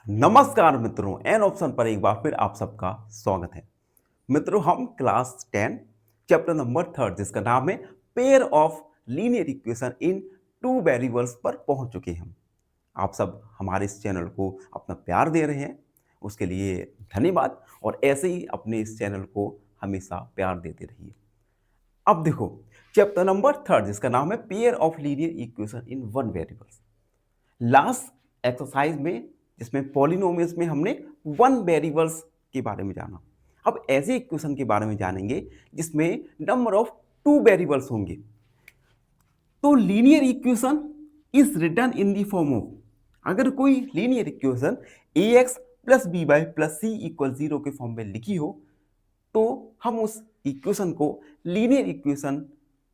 नमस्कार मित्रों, an option पर एक बार फिर आप सबका स्वागत है। मित्रों, हम क्लास 10 चैप्टर नंबर 3 जिसका नाम है pair of linear equation in two variables पर पहुंच चुके हैं। आप सब हमारे इस चैनल को अपना प्यार दे रहे हैं, उसके लिए धन्यवाद। और ऐसे ही अपने इस चैनल को हमेशा प्यार देते रहिए। अब देखो, चैप्टर नंबर 3 जिसका नाम है pair of linear equation in one variables. Last exercise में जिसमें पॉलिनोमियल्स में हमने वन वेरिएबल्स के बारे में जाना। अब ऐसे इक्वेशन के बारे में जानेंगे जिसमें नंबर ऑफ टू वेरिएबल्स होंगे। तो linear equation is written in the form of, अगर कोई linear equation ax plus B Y plus सी इक्वल 0 के फॉर्म में लिखी हो तो हम उस इक्वेशन को linear equation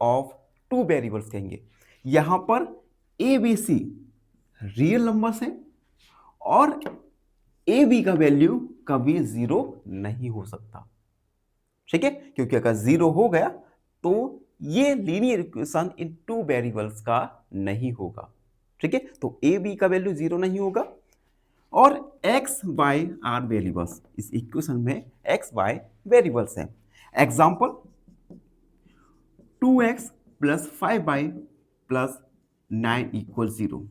of two variables कहेंगे। यहां पर a b c real numbers हैं और ए बी का वैल्यू कभी जीरो नहीं हो सकता। ठीक है, क्योंकि अगर जीरो हो गया तो ये linear equation in two variables का नहीं होगा। ठीक है, तो ए बी का वैल्यू जीरो नहीं होगा और एक्स वाई आर वेरिएबल्स, इस इक्वेशन में एक्स वाई वेरिएबल्स हैं। Example 2x plus 5y plus 9 equal 0।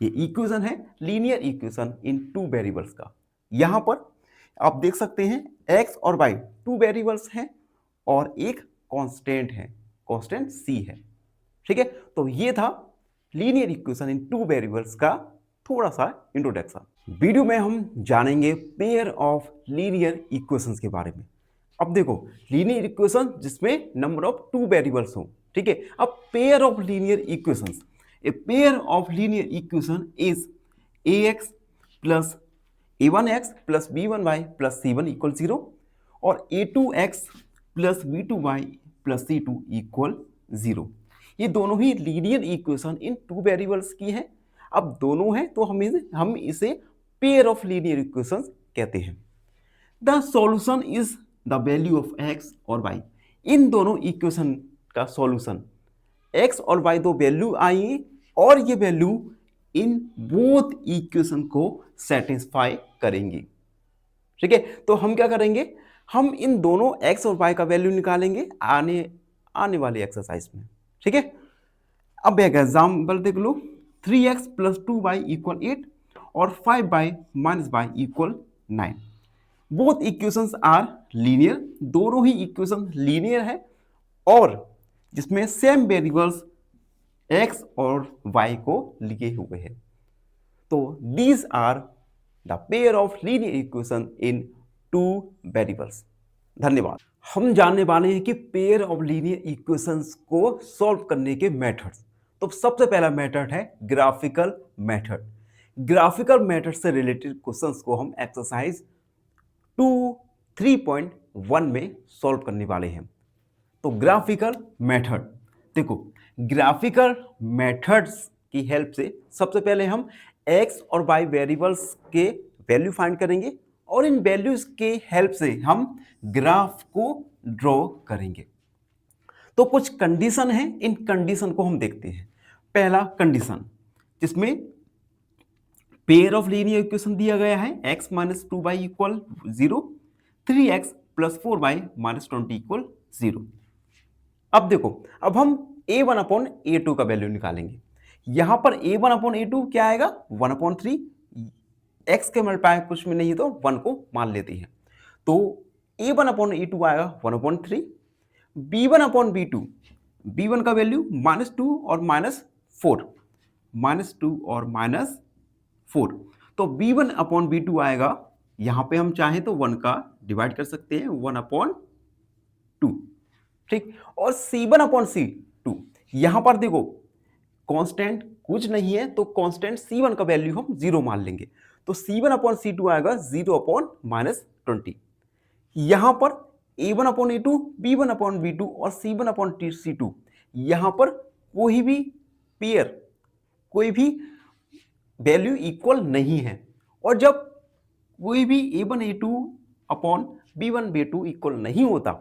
ये इक्वेशन है linear equation in two variables का। यहां पर आप देख सकते हैं x और y टू वेरिएबल्स हैं और एक कांस्टेंट है, कांस्टेंट c है। ठीक है, तो ये था linear equation in two variables का थोड़ा सा इंट्रोडक्शन। वीडियो में हम जानेंगे पेयर ऑफ लीनियर इक्वेशंस के बारे में। अब देखो, लीनियर इक्वेशन जिसमें नंबर ऑफ टू वेरिएबल्स हो। ठीक है, अब pair of linear equations, A pair of linear equation is ax plus a1x plus b1y plus c1 equal 0 और a2x plus b2y plus c2 equal 0। ये दोनों ही linear equation in two variables की है। अब दोनों हैं तो हम इसे पेयर ऑफ लीनियर इक्वेशंस कहते हैं। The solution is the value of x और y। इन दोनों इक्वेशन का सॉल्यूशन x और y दो वैल्यू आई और ये वैल्यू इन बोथ इक्वेशन को सेटिस्फाई करेंगी। ठीक है, तो हम क्या करेंगे, हम इन दोनों x और y का वैल्यू निकालेंगे आने वाले एक्सरसाइज में। ठीक है, अब एक एग्जाम्पल देख लो, 3x प्लस 2y इक्वल 8 और 5y minus y equal 9। Both equations are linear, दोनों ही इक्वेशन लीनियर है और जिसमें सेम वेरिएबल्स x और y को लिए हुए हैं। तो these are the pair of linear equation in two variables. धन्यवाद। हम जानने वाले हैं कि पेयर ऑफ लीनियर इक्वेशंस को सॉल्व करने के मेथड्स। तो सबसे पहला मेथड है ग्राफिकल मेथड। ग्राफिकल मेथड से रिलेटेड क्वेश्चंस को हम एक्सरसाइज 3.1 में सॉल्व करने वाले हैं। तो ग्राफिकल मेथड, देखो ग्राफिकल मेथड्स की हेल्प से सबसे पहले हम x और y वेरिएबल्स के वैल्यू फाइंड करेंगे और इन वैल्यूज के हेल्प से हम ग्राफ को ड्रॉ करेंगे। तो कुछ कंडीशन है, इन कंडीशन को हम देखते हैं। पहला कंडीशन जिसमें पेयर ऑफ लीनियर इक्वेशन दिया गया है x minus 2y equal 0, 3x plus 4y minus 20 equal 0। अब देखो, अब हम a1 अपॉन a2 का वैल्यू निकालेंगे। यहां पर a1 अपॉन a2 क्या आएगा, 1/3। x के मल्टीप्लाई कुछ में नहीं तो 1 को मान लेते हैं, तो a1 अपॉन a2 आएगा 1/3। b1 अपॉन b2, b1 का वैल्यू -2 और -4, -2 और -4, तो b1 अपॉन b2 आएगा, यहां पे हम चाहें तो 1 का डिवाइड कर सकते हैं, 1/2। ठीक, और c1 अपॉन c2, यहां पर देखो कांस्टेंट कुछ नहीं है तो कांस्टेंट c1 का वैल्यू हम 0 मान लेंगे, तो c1 अपॉन c2 आएगा 0 अपॉन -20। यहां पर a1 upon a2, b1 upon b2 और c1 अपॉन c2, यहां पर कोई भी पेयर, कोई भी वैल्यू इक्वल नहीं है। और जब कोई भी a1 a2 upon b1 b2 equal नहीं होता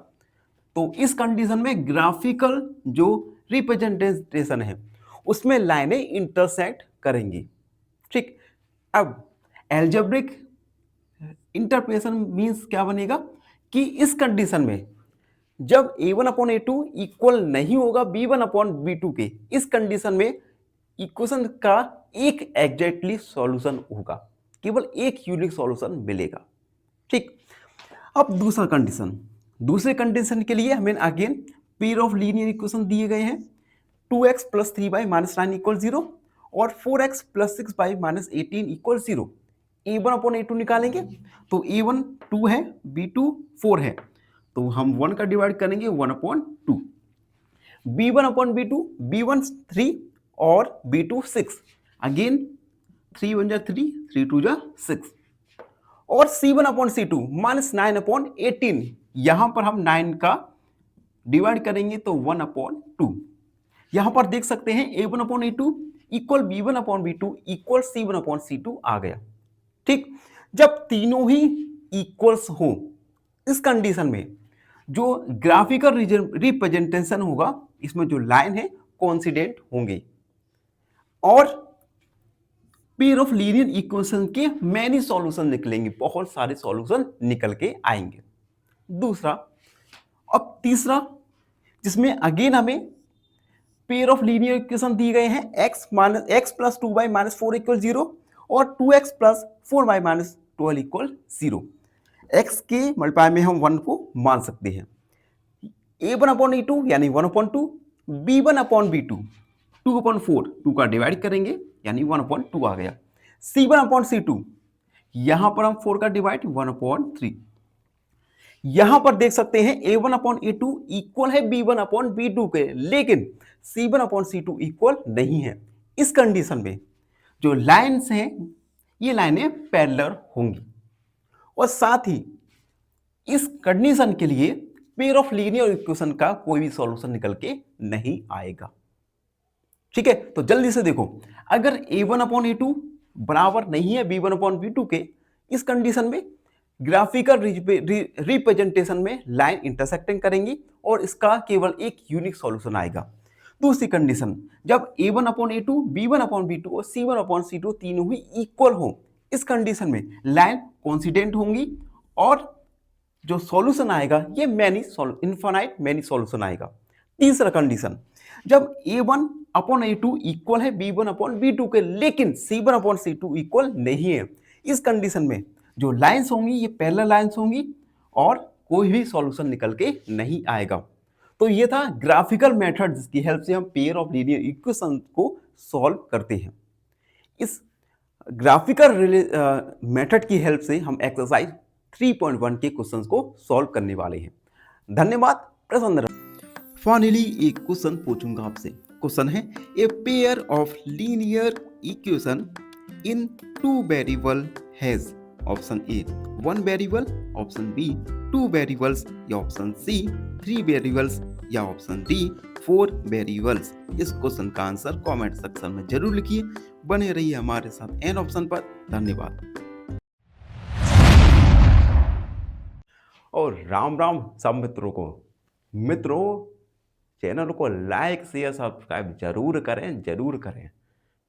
तो इस कंडीशन में ग्राफिकल जो रिप्रेजेंटेशन है उसमें लाइनें इंटरसेक्ट करेंगी। ठीक, अब एल्जेब्रिक इंटरप्रिटेशन मीन्स क्या बनेगा कि इस कंडीशन में जब a1 अपॉन a2 इक्वल नहीं होगा b1 अपॉन b2 के, इस कंडीशन में इक्वेशन का एक एग्जैक्टली सॉल्यूशन होगा, केवल एक यूनिक सॉल्यूशन मिलेगा। ठीक, अब दूसरे कंडीशन के लिए हमें again pair of linear equation दिए गए हैं। 2x प्लस 3y माइनस 9 इक्वल 0 और 4x plus 6y minus 18 equal 0। a1 upon a2 निकालेंगे तो a1 2 है, b2 4 है, तो हम 1 का डिवाइड करेंगे 1 upon 2। b1 upon b2, b1 3 और b2 6, अगेन 3 1 जा 3, 3 2 जा 6, और c1 upon c2 minus 9 upon 18, यहां पर हम 9 का डिवाइड करेंगे तो 1 अपॉन 2। यहां पर देख सकते हैं a1 upon a2 equal b1 upon b2 equal c1 upon c2 आ गया। ठीक, जब तीनों ही इक्वल्स हो, इस कंडीशन में जो ग्राफिकल रिप्रेजेंटेशन होगा, इसमें जो लाइन है कोइंसिडेंट होंगे और पेयर ऑफ लीनियर इक्वेशन के मैनी सॉल्यूशन निकलेंगे, बहुत सारे सॉल्यूशन निकल के आएंगे। दूसरा, अब तीसरा, जिसमें अगेन हमें पेयर ऑफ लीनियर इक्वेशन दिए गए हैं x plus 2y minus 4 equal 0 और 2x plus 4y minus 12 equal 0। x के मल्टीप्लाई में हम 1 को मान सकते हैं। a1 अपॉन a2 यानी 1 upon 2, b1 upon b2 2 upon 4, 2 का डिवाइड करेंगे यानी 1 अपॉन 2 आ गया। c1 अपॉन c2, यहां पर हम 4 का डिवाइड 1 अपॉन 3। यहां पर देख सकते हैं a1 अपॉन a2 इक्वल है b1 अपॉन b2 के, लेकिन c1 अपॉन c2 इक्वल नहीं है। इस कंडीशन में जो लाइन्स हैं, ये लाइनें पैरेलल होंगी और साथ ही इस कंडीशन के लिए पेयर ऑफ लीनियर इक्वेशन का कोई भी सॉल्यूशन निकल के नहीं आएगा। ठीक है, तो जल्दी से देखो, अगर a1 अपॉन a2 बराबर नहीं है b1 अपॉन b2 के, इस कंडीशन में ग्राफिकल रिप्रेजेंटेशन में लाइन इंटरसेक्टिंग करेंगी और इसका केवल एक यूनिक सॉल्यूशन आएगा। दूसरी कंडीशन, जब a1 upon a2, b1 upon b2 और c1 अपॉन c2 तीनों ही इक्वल हो, इस कंडीशन में लाइन कोइंसिडेंट होंगी और जो सॉल्यूशन आएगा ये इनफाइनाइट मैनी सॉल्यूशन आएगा। तीसरा कंडीशन, जब a1 अपॉन a2 इक्वल है b1 अपॉन b2 के, लेकिन c1 अपॉन c2 इक्वल नहीं है, इस कंडीशन में जो लाइंस होंगी ये पैरेलल लाइंस होंगी और कोई भी सॉल्यूशन निकल के नहीं आएगा। तो ये था ग्राफिकल मेथड जिसकी हेल्प से हम पेयर ऑफ लीनियर इक्वेशन को सॉल्व करते हैं। इस ग्राफिकल मेथड की हेल्प से हम एक्सरसाइज 3.1 के क्वेश्चंस को सॉल्व करने वाले हैं। धन्यवाद, प्रसन्न रहो। फाइनली एक क्वेश्चन पूछूंगा आपसे। क्वेश्चन है, a pair of linear equation in 2 variable has option A 1 variable, option B 2 variables या ऑप्शन सी 3 वेरिएबल्स या ऑप्शन डी 4 वेरिएबल्स। इस क्वेश्चन का आंसर कमेंट सेक्शन में जरूर लिखिए। बने रहिए हमारे साथ एन ऑप्शन पर। धन्यवाद और राम राम सब मित्रों को। मित्रों, चैनल को लाइक शेयर सब्सक्राइब जरूर करें,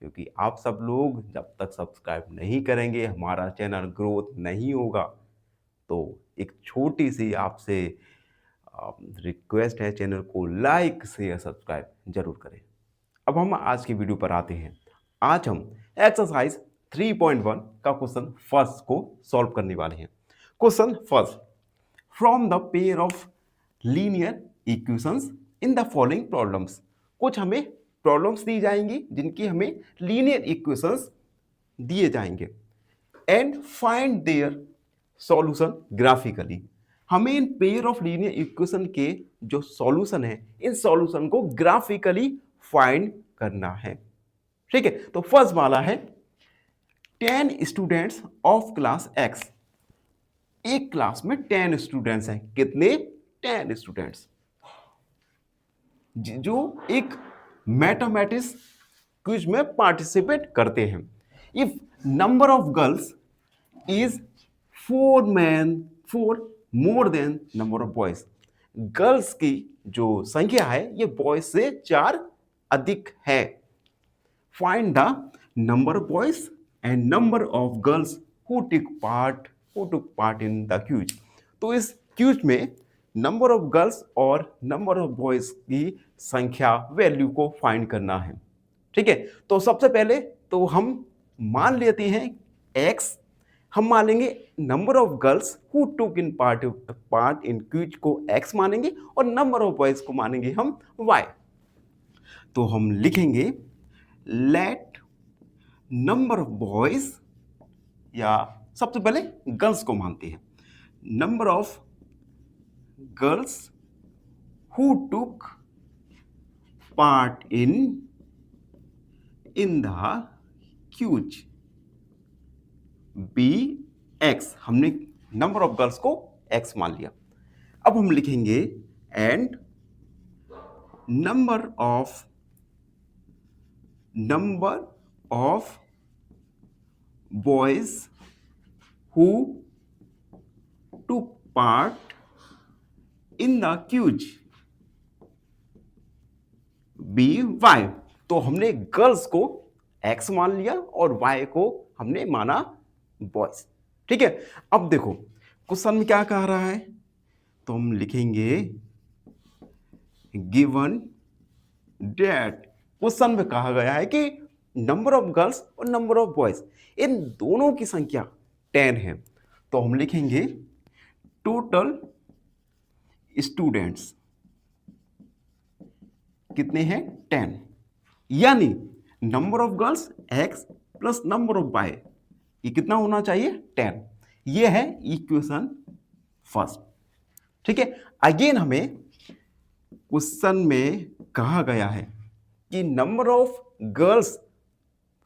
क्योंकि आप सब लोग जब तक सब्सक्राइब नहीं करेंगे हमारा चैनल ग्रोथ नहीं होगा। तो एक छोटी सी आपसे रिक्वेस्ट है, चैनल को लाइक शेयर सब्सक्राइब जरूर करें। अब हम आज की वीडियो पर आते हैं। आज हम एक्सरसाइज 3.1 का क्वेश्चन फर्स्ट को सॉल्व करने वाले हैं। Question first, from the pair of linear equations in the following problems. कुछ हमें प्रॉब्लम्स दी जाएंगी जिनकी हमें लीनियर इक्वेशंस दिए जाएंगे and find their solution graphically. हमें इन पेयर ऑफ लीनियर इक्वेशन के जो सॉल्यूशन है, इन सॉल्यूशन को ग्राफिकली फाइंड करना है। ठीक है, तो फर्स्ट वाला है 10 स्टूडेंट्स ऑफ क्लास एक्स। एक क्लास में 10 स्टूडेंट्स हैं। कितने? 10 स्टूडेंट्स जो एक मैथमेटिक्स क्विज में पार्टिसिपेट करते हैं। If number of girls is 4 more than number of boys, girls की जो संख्या है ये बॉयज से 4 अधिक है। Find the number of boys and number of girls who took part in the quiz। तो इस क्यूज में नंबर ऑफ गर्ल्स और नंबर ऑफ बॉयज की संख्या वैल्यू को फाइंड करना है। ठीक है, तो सबसे पहले तो हम मान लेते हैं x, हम मान लेंगे number of girls who took in part in quiz को x मानेंगे और नंबर ऑफ बॉयज को मानेंगे हम y। तो हम लिखेंगे लेट नंबर ऑफ बॉयज, या सबसे पहले गर्ल्स को मानते हैं, number of girls who took part in the quiz be x. हमने नंबर ऑफ गर्ल्स को एक्स मान लिया। अब हम लिखेंगे and number of boys who took part in the quiz be y. तो हमने गर्ल्स को एक्स मान लिया और वाई को हमने माना बॉयज। ठीक है, अब देखो क्वेश्चन में क्या कह रहा है, तो हम लिखेंगे गिवन डेट। क्वेश्चन में कहा गया है कि नंबर ऑफ गर्ल्स और नंबर ऑफ बॉयज इन दोनों की संख्या 10 है। तो हम लिखेंगे टोटल स्टूडेंट्स कितने हैं 10, यानी number of girls x plus number of boy, ये कितना होना चाहिए 10। ये है इक्वेशन फर्स्ट। ठीक है, अगेन हमें क्वेश्चन में कहा गया है कि number of girls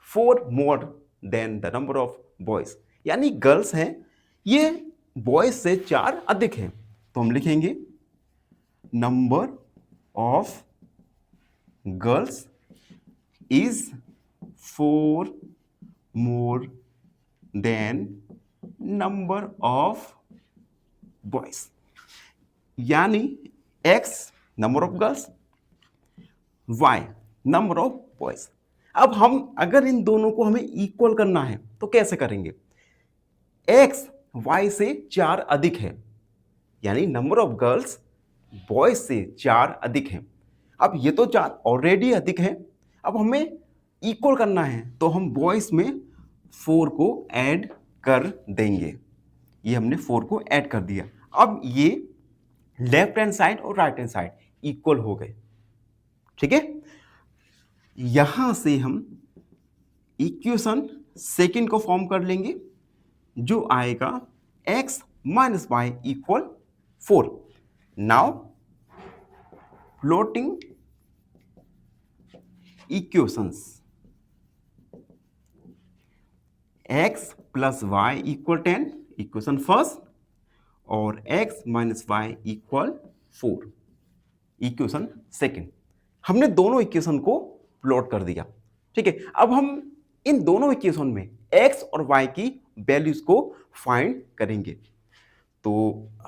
4 more than the number of boys, यानी गर्ल्स हैं ये बॉयज से 4 अधिक है। तो हम लिखेंगे number of girls is 4 more than number of boys, यानी x number of girls, y number of boys. अब हम अगर इन दोनों को हमें इक्वल करना है तो कैसे करेंगे, x y से 4 अधिक है, यानी नंबर ऑफ गर्ल्स बॉयज से 4 अधिक है। अब ये तो 4 ऑलरेडी अधिक है, अब हमें इक्वल करना है तो हम बॉयज में 4 को ऐड कर देंगे। ये हमने 4 को ऐड कर दिया। अब ये लेफ्ट हैंड साइड और राइट हैंड साइड इक्वल हो गए। ठीक है, यहां से हम इक्वेशन सेकंड को फॉर्म कर लेंगे जो आएगा x minus y equal 4। Now plotting equations x plus Y equal 10 equation first और x minus y equal 4 equation second. हमने दोनों इक्वेशन को प्लॉट कर दिया। ठीक है, अब हम इन दोनों इक्वेशन में x और y की वैल्यूज को फाइंड करेंगे। तो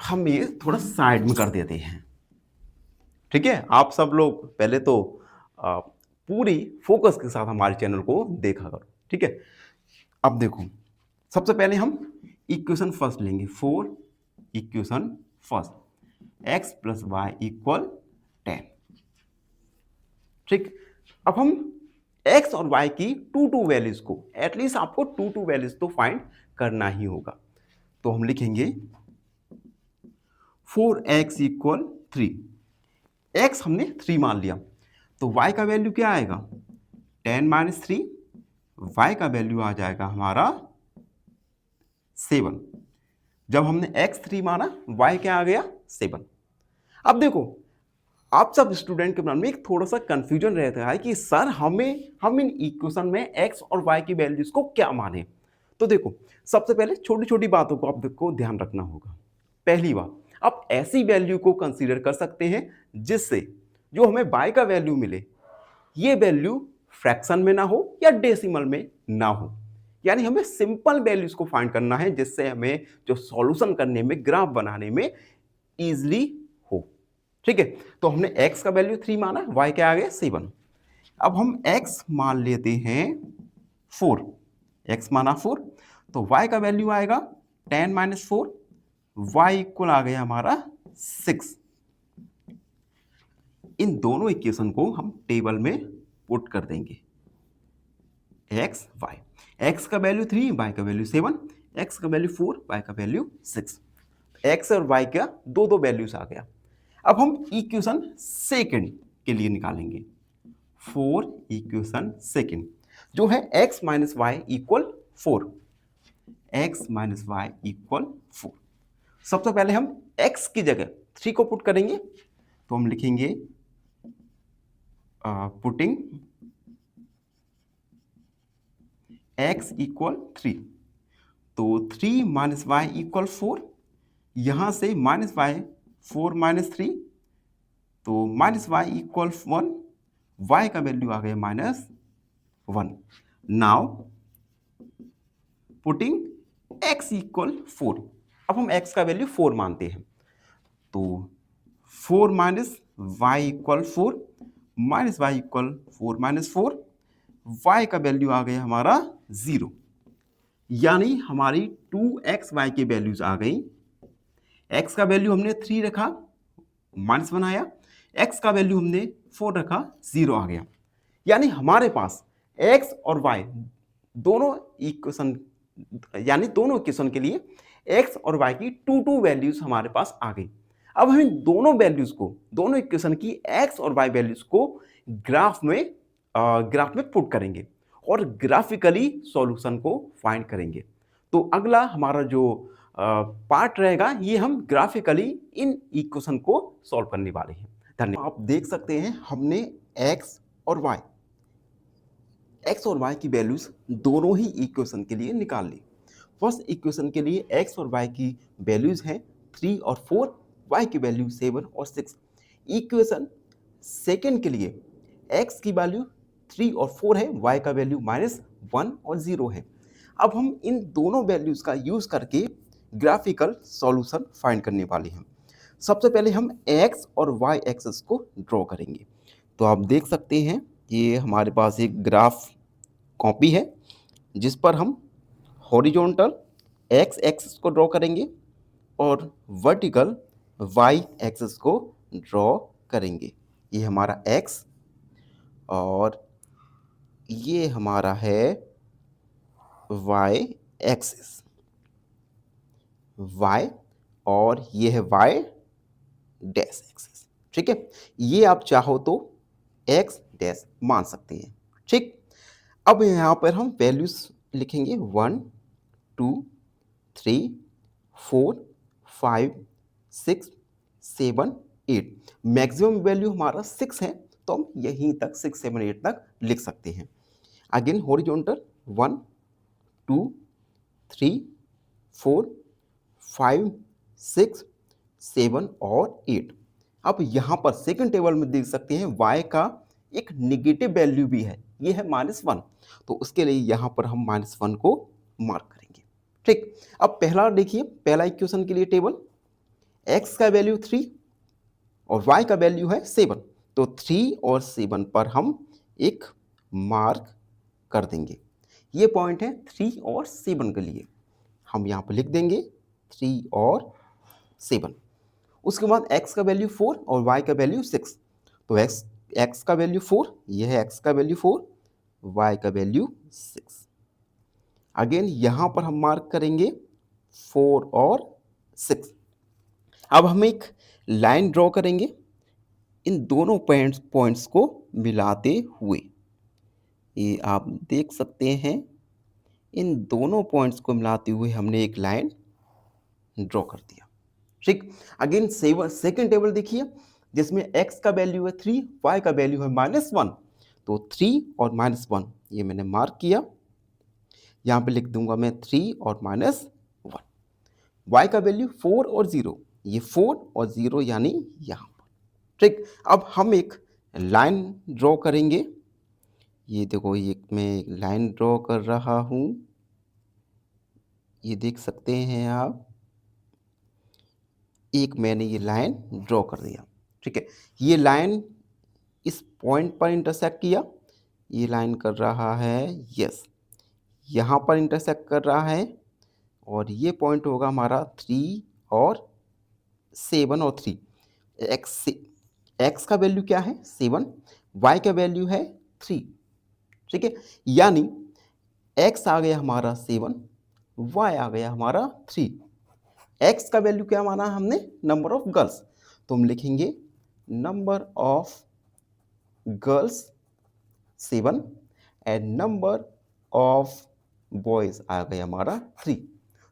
हम ये थोड़ा साइड में कर देते हैं। ठीक है, आप सब लोग पहले तो पूरी फोकस के साथ हमारे चैनल को देखा करो। ठीक है, अब देखो सबसे पहले हम इक्वेशन फर्स्ट लेंगे 4 equation first x plus Y equal 10। ठीक, अब हम x और y की 2 वैल्यूज को एटलीस्ट आपको 2 वैल्यूज तो फाइंड करना ही होगा। तो हम लिखेंगे 4x इक्वल 3। x हमने 3 मान लिया तो y का वैल्यू क्या आएगा 10 माइनस 3, y का वैल्यू आ जाएगा हमारा 7। जब हमने x 3 माना y क्या आ गया 7। अब देखो आप सब स्टूडेंट के मन में एक थोड़ा सा कंफ्यूजन रहता है कि सर हम इन इक्वेशन में x और y की वैल्यूज को क्या माने। तो देखो सबसे पहले छोटी छोटी बातों को आपको ध्यान रखना होगा। पहली बात, आप ऐसी वैल्यू को कंसीडर कर सकते हैं जिससे जो हमें y का वैल्यू मिले ये वैल्यू फ्रैक्शन में ना हो या डेसिमल में ना हो, यानी हमें सिंपल वैल्यूज को फाइंड करना है जिससे हमें जो सॉल्यूशन करने में ग्राफ बनाने में इजीली हो। ठीक है, तो हमने x का वैल्यू 3 माना, y क्या आ गया 7। अब हम x मान लेते हैं 4, x माना 4, तो y का वैल्यू आएगा 10 माइनस 4, y इक्वल आ गया हमारा 6। इन दोनों इक्वेशन को हम टेबल में पुट कर देंगे। x y, x का वैल्यू 3, y का वैल्यू 7, x का वैल्यू 4, y का वैल्यू 6। x और y का दो दो वैल्यूज आ गया। अब हम इक्वेशन सेकंड के लिए निकालेंगे। फॉर इक्वेशन सेकंड जो है x minus y equal 4, x minus y equal 4। सबसे पहले हम x की जगह 3 को पुट करेंगे, तो हम लिखेंगे पुटिंग x इक्वल 3, तो 3 माइनस वाई इक्वल 4, यहां से माइनस वाई 4 माइनस 3, तो माइनस वाई इक्वल 1, y का वैल्यू आ गया -1। नाउ पुटिंग x इक्वल 4, अब हम x का वैल्यू 4 मानते हैं, तो 4 minus y equal 4, minus y equal 4 minus 4, y का वैल्यू आ गया हमारा 0, यानी हमारी 2xy की वैल्यूज आ गई। x का वैल्यू हमने 3 रखा, -1 आया, x का वैल्यू हमने 4 रखा, 0 आ गया। यानी हमारे पास x और y दोनों इक्वेशन, यानी दोनों इक्वेशन के लिए x और y की 2 वैल्यूज हमारे पास आ गई। अब हम इन दोनों वैल्यूज को, दोनों इक्वेशन की x और y वैल्यूज को ग्राफ में पुट करेंगे और ग्राफिकली सॉल्यूशन को फाइंड करेंगे। तो अगला हमारा जो पार्ट रहेगा, ये हम ग्राफिकली इन इक्वेशन को सॉल्व करने वाले हैं। धन्यवाद। आप देख सकते हैं हमने x और y की वैल्यूज दोनों ही इक्वेशन के लिए निकाल ली। फर्स्ट इक्वेशन के लिए x और y की वैल्यूज हैं 3 और 4, y की वैल्यू 7 और 6। इक्वेशन सेकेंड के लिए x की वैल्यू 3 और 4 है, y का वैल्यू -1 और 0 है। अब हम इन दोनों वैल्यूज का यूज करके ग्राफिकल सॉल्यूशन फाइंड करने वाले हैं। सबसे पहले हम x और y एक्सिस को ड्रॉ करेंगे। तो आप देख सकते हैं ये हमारे पास एक ग्राफ कॉपी है जिस पर हम हॉरिजॉन्टल x एक्सिस को ड्रॉ करेंगे और वर्टिकल y एक्सिस को ड्रॉ करेंगे। ये हमारा x और ये हमारा है y एक्सिस, y और ये है y डैश एक्सिस। ठीक है, ये आप चाहो तो x डैश मान सकते हैं। ठीक, अब यहाँ पर हम वैल्यूज लिखेंगे 1 2 3 4 5 6 7 8। मैक्सिमम वैल्यू हमारा 6 है, तो हम यहीं तक 6 7 8 तक लिख सकते हैं। अगेन हॉरिजॉन्टल 1 2 3 4 5 6 7 और 8। अब यहाँ पर सेकंड टेबल में देख सकते हैं y का एक निगेटिव वैल्यू भी है, ये है -1, तो उसके लिए यहाँ पर हम -1 को मार्क करेंगे। ठीक, अब पहला देखिए, पहला इक्वेशन के लिए टेबल x का वैल्यू 3 और y का वैल्यू है 7, तो 3 और 7 पर हम एक मार्क कर देंगे। ये पॉइंट है 3 और 7 के लिए, हम यहाँ पर लिख देंगे 3 और 7। उसके बाद x का वैल्यू 4 और y का वैल्यू 6, तो x का वैल्यू 4, ये है x का वैल्यू 4, y का वैल्यू 6। अगेन यहाँ पर हम मार्क करेंगे 4 और 6। अब हम एक लाइन ड्रॉ करेंगे इन दोनों पॉइंट्स को मिलाते हुए। ये आप देख सकते हैं, इन दोनों पॉइंट्स को मिलाते हुए हमने एक लाइन ड्रॉ कर दिया। ठीक, अगेन सेकंड टेबल देखिए जिसमें x का वैल्यू है 3, y का वैल्यू है -1, तो 3 और -1 ये मैंने मार्क किया। यहाँ पे लिख दूंगा मैं 3 और -1। y का वैल्यू 4 और 0, ये 4 और 0 यानी यहाँ पर। ठीक, अब हम एक लाइन ड्रॉ करेंगे। ये देखो, ये मैं एक लाइन ड्रॉ कर रहा हूँ, ये देख सकते हैं आप, एक मैंने ये लाइन ड्रॉ कर दिया। ठीक है, ये लाइन इस पॉइंट पर इंटरसेक्ट किया, ये लाइन कर रहा है, यस, यहाँ पर इंटरसेक्ट कर रहा है और ये पॉइंट होगा हमारा 3 और 7 और 3। एक्स का वैल्यू क्या है 7, वाई का वैल्यू है 3। ठीक है, यानी एक्स आ गया हमारा 7, वाई आ गया हमारा 3। एक्स का वैल्यू क्या माना हमने, नंबर ऑफ गर्ल्स, तो हम लिखेंगे number of girls 7 and number of boys आ गया हमारा 3।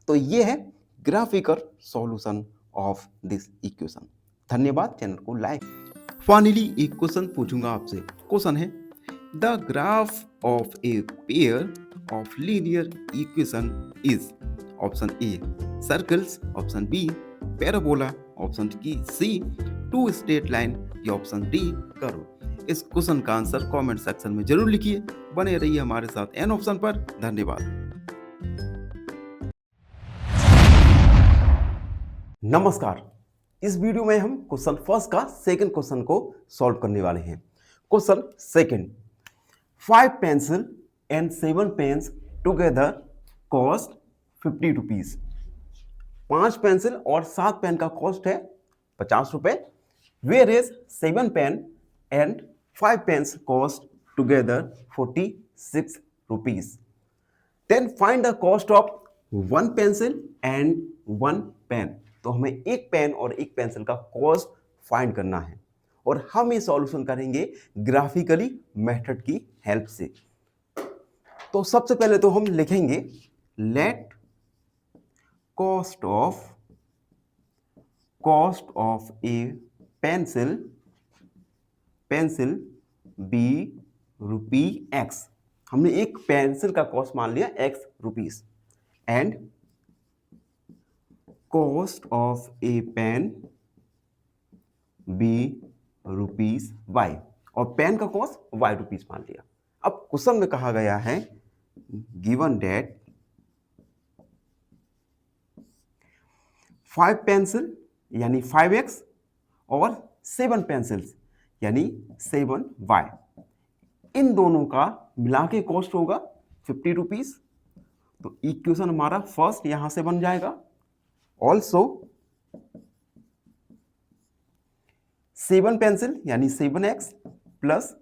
तो ये है graphical solution of this equation. धन्यवाद, चैनल को लाइक। फाइनली एक क्वेश्चन पूछूंगा आपसे। क्वेश्चन है the graph of a pair of linear equation is, option A circles, option B parabola, option C two straight line, या ऑप्शन डी कर्व। इस question का answer comment section में जरूर लिखिए। बने रहिए हमारे साथ एन ऑप्शन पर। धन्यवाद। नमस्कार, इस वीडियो में हम क्वेश्चन फर्स्ट का सेकंड क्वेश्चन को सॉल्व करने वाले हैं। Question second, 5 pencil and 7 pens together cost 50 rupees. 5 pencil और 7 पेन का कॉस्ट है 50 रुपए। Where is 7 pen and 5 pens cost together 46 rupees. Then find the cost of 1 pencil and 1 pen. तो हमें एक पेन और एक पेंसिल का कॉस्ट फाइंड करना है और हम ये सॉल्यूशन करेंगे ग्राफिकली मेथड की हेल्प से। तो सबसे पहले तो हम लिखेंगे let cost of a pencil be rupee x. हमने एक पेंसिल का कॉस्ट मान लिया x rupees, and cost of a pen be rupees y, और पेन का कॉस्ट y रुपीस मान लिया। अब क्वेश्चन में कहा गया है गिवन डेट 5 पेंसिल यानी 5x और 7 पेंसिल्स यानी 7y, इन दोनों का मिला के कॉस्ट होगा 50 रुपीज। तो इक्वेशन हमारा फर्स्ट यहां से बन जाएगा। ऑल्सो 7 पेंसिल यानी 7x प्लस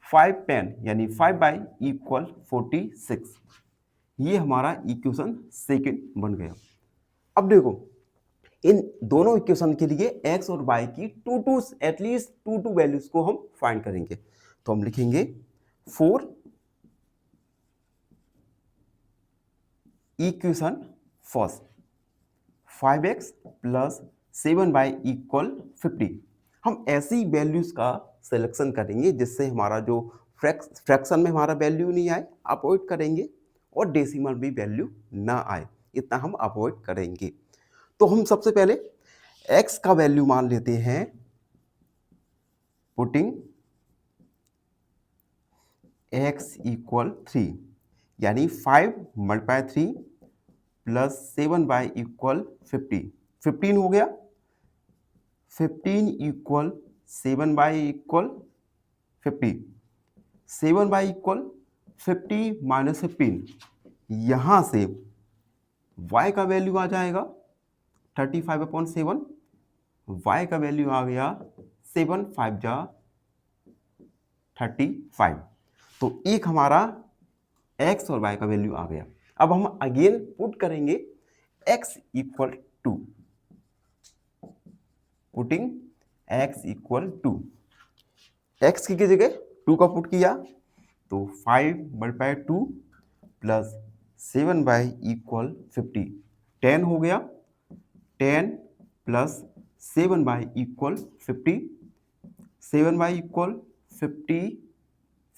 5 पेन यानी 5y इक्वल 46। ये हमारा इक्वेशन सेकंड बन गया। अब देखो इन दोनों इक्वेशन के लिए x और y की एटलीस्ट टू वैल्यूज को हम फाइंड करेंगे। तो हम लिखेंगे 4 equation first 5x plus 7y equal 50। हम ऐसी वैल्यूज का सिलेक्शन करेंगे जिससे हमारा जो फ्रैक्शन में हमारा वैल्यू नहीं आए, अवॉइड करेंगे, और डेसिमल भी वैल्यू ना आए, इतना हम अवॉइड करेंगे। तो हम सबसे पहले x का वैल्यू मान लेते हैं, पुटिंग x इक्वल 3 यानी 5 मल्टीप्लाई 3 प्लस 7y इक्वल 50। 15 हो गया, 15 equal 7y equal 50, 7y equal 50 minus 15। यहां से y का वैल्यू आ जाएगा 35/7, y का वैल्यू आ गया 7 5 जा 35। तो एक हमारा x और y का वैल्यू आ गया। अब हम अगेन पुट करेंगे x equal to, putting x equal to, x की जगह 2 का पुट किया तो 5 मल्टीप्लाई 2 प्लस 7y इक्वल 50, 10 हो गया, 10 plus 7y equal 50, 7y equal 50,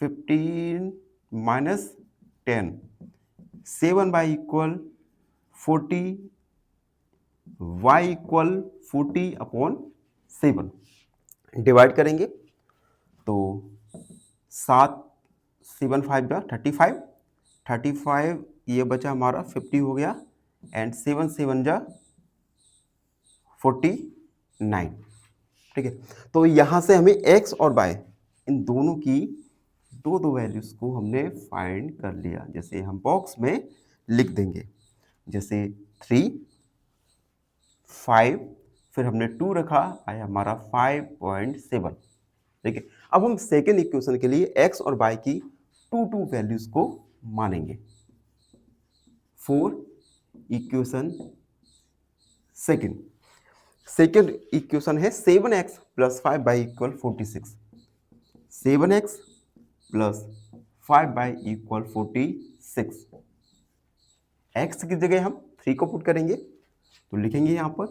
15 minus 10, 7y equal 40, y equal 40/7। Divide करेंगे तो 7 7 5 जा 35, 35 ये बचा हमारा 50 हो गया, एंड 7 7 जा 49। ठीक है, तो यहां से हमें x और y इन दोनों की दो दो वैल्यूज को हमने फाइंड कर लिया। जैसे हम बॉक्स में लिख देंगे, जैसे 3, 5, फिर हमने 2 रखा, आया हमारा 5.7। ठीक है, अब हम सेकेंड इक्वेशन के लिए x और y की टू वैल्यूज को मानेंगे। फोर इक्वेशन सेकेंड इक्वेशन है 7x plus 5y equal 46। 7x plus 5y equal 46। x की जगह हम 3 को पुट करेंगे, तो लिखेंगे यहां पर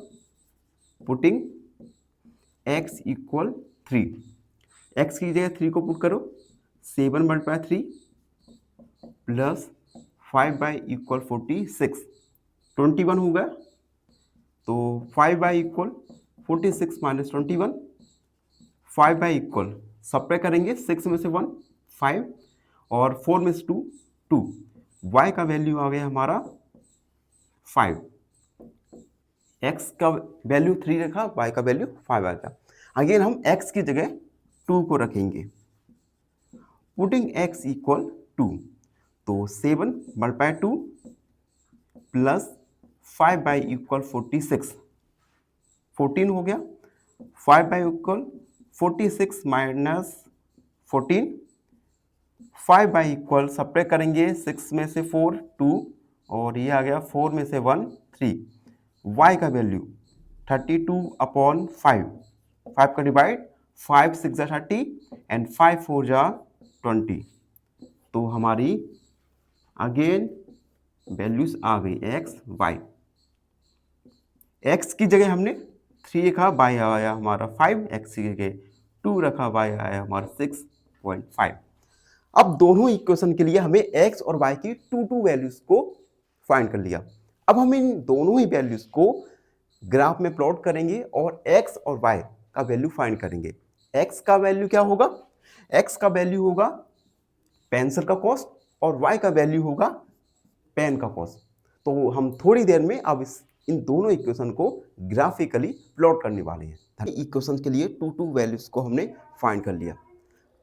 पुटिंग x इक्वल 3। x की जगह 3 को पुट करो, 7 मल्टीप्लाई 3 प्लस 5y इक्वल 46, 21 हो गया। तो 5y equal 46 minus 21, 5y equal subtract करेंगे, 6 में से 1 5 और 4 में से 2 2। y का वैल्यू आ गया हमारा 5, x का वैल्यू 3 रखा, y का वैल्यू 5 आ गया। अगेन हम x की जगह 2 को रखेंगे, पुटिंग x इक्वल 2, तो 7 मल्टीप्लाई 2 प्लस 5y इक्वल 46, 14 हो गया। 5y equal 46 minus 14, 5y equal subtract करेंगे, 6 में से 4 2 और ये आ गया 4 में से 1 3। y का वैल्यू 32/5, 5 का डिवाइड 5 6 जा 30 एंड 5 4 जा 20। तो हमारी अगेन वैल्यूज आ गई x y। x की जगह हमने 3 रखा, y आया हमारा 5, x की जगह 2 रखा, y आया हमारा 6.5। अब दोनों इक्वेशन के लिए हमें x और y की टू वैल्यूज को फाइंड कर लिया। अब हम इन दोनों ही वैल्यूज को ग्राफ में प्लॉट करेंगे और x और y का वैल्यू फाइंड करेंगे। x का वैल्यू क्या होगा? x का वैल्यू होगा पेंसिल का कॉस्ट और y का वैल्यू होगा पेन का कॉस्ट। तो हम थोड़ी देर में अब इन दोनों इक्वेशन को ग्राफिकली प्लॉट करने वाले हैं। इक्वेशन के लिए टू वैल्यूज को हमने फाइंड कर लिया।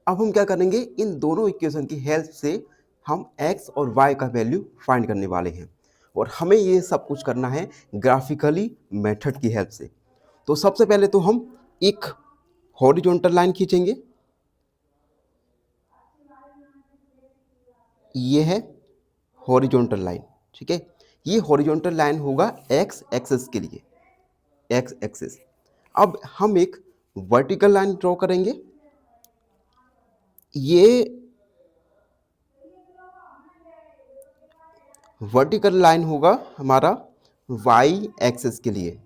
अब हम क्या करेंगे, इन दोनों इक्वेशन की हेल्प से हम x और y का वैल्यू फाइंड करने वाले हैं और हमें ये सब कुछ करना है ग्राफिकली मेथड की हेल्प से। तो सबसे पहले तो हम एक हॉरिजॉन्टल लाइन खींचेंगे, ये है हॉरिजॉन्टल लाइन। ठीक है, ये हॉरिजॉन्टल लाइन होगा x एक्सिस के लिए, x एक्सिस। अब हम एक वर्टिकल लाइन ड्रॉ करेंगे, ये वर्टिकल लाइन होगा हमारा y एक्सिस के लिए,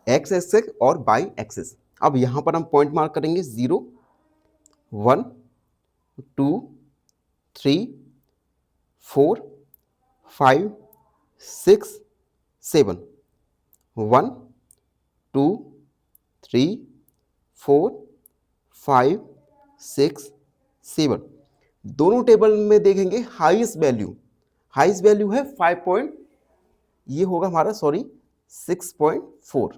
x एक्सिस और y एक्सिस। अब यहाँ पर हम पॉइंट मार्क करेंगे 0 1 2 3 4 5 6 7, 1 2 3 4 5 6 7। दोनों टेबल में देखेंगे हाईएस्ट वैल्यू है 5 ये होगा हमारा 6.4।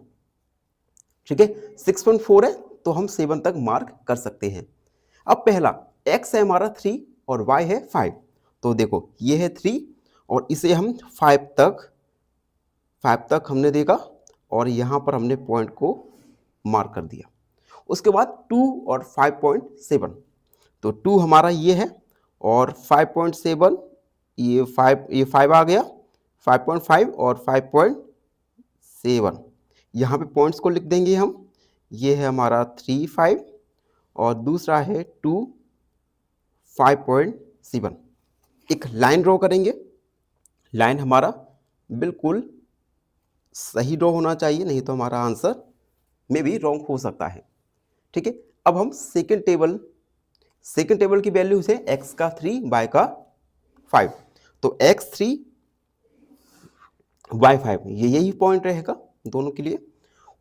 ठीक है, 6.4 है तो हम 7 तक मार्क कर सकते हैं। अब पहला x है हमारा 3 और y है 5, तो देखो ये है 3 और इसे हम 5 तक हमने देखा और यहाँ पर हमने पॉइंट को मार्क कर दिया। उसके बाद 2 और 5.7, तो 2 हमारा ये है और 5.7 ये 5 आ गया, 5.5 और 5.7 यहाँ पे पॉइंट्स को लिख देंगे हम। ये है हमारा 3 5 और दूसरा है 2 5.7। एक लाइन ड्रॉ करेंगे, लाइन हमारा बिल्कुल सही ड्रॉ होना चाहिए, नहीं तो हमारा आंसर में भी रॉन्ग हो सकता है। ठीक है, अब हम सेकेंड टेबल की वैल्यू है x का 3 y का 5, तो x3 y5 ये यही पॉइंट रहेगा दोनों के लिए।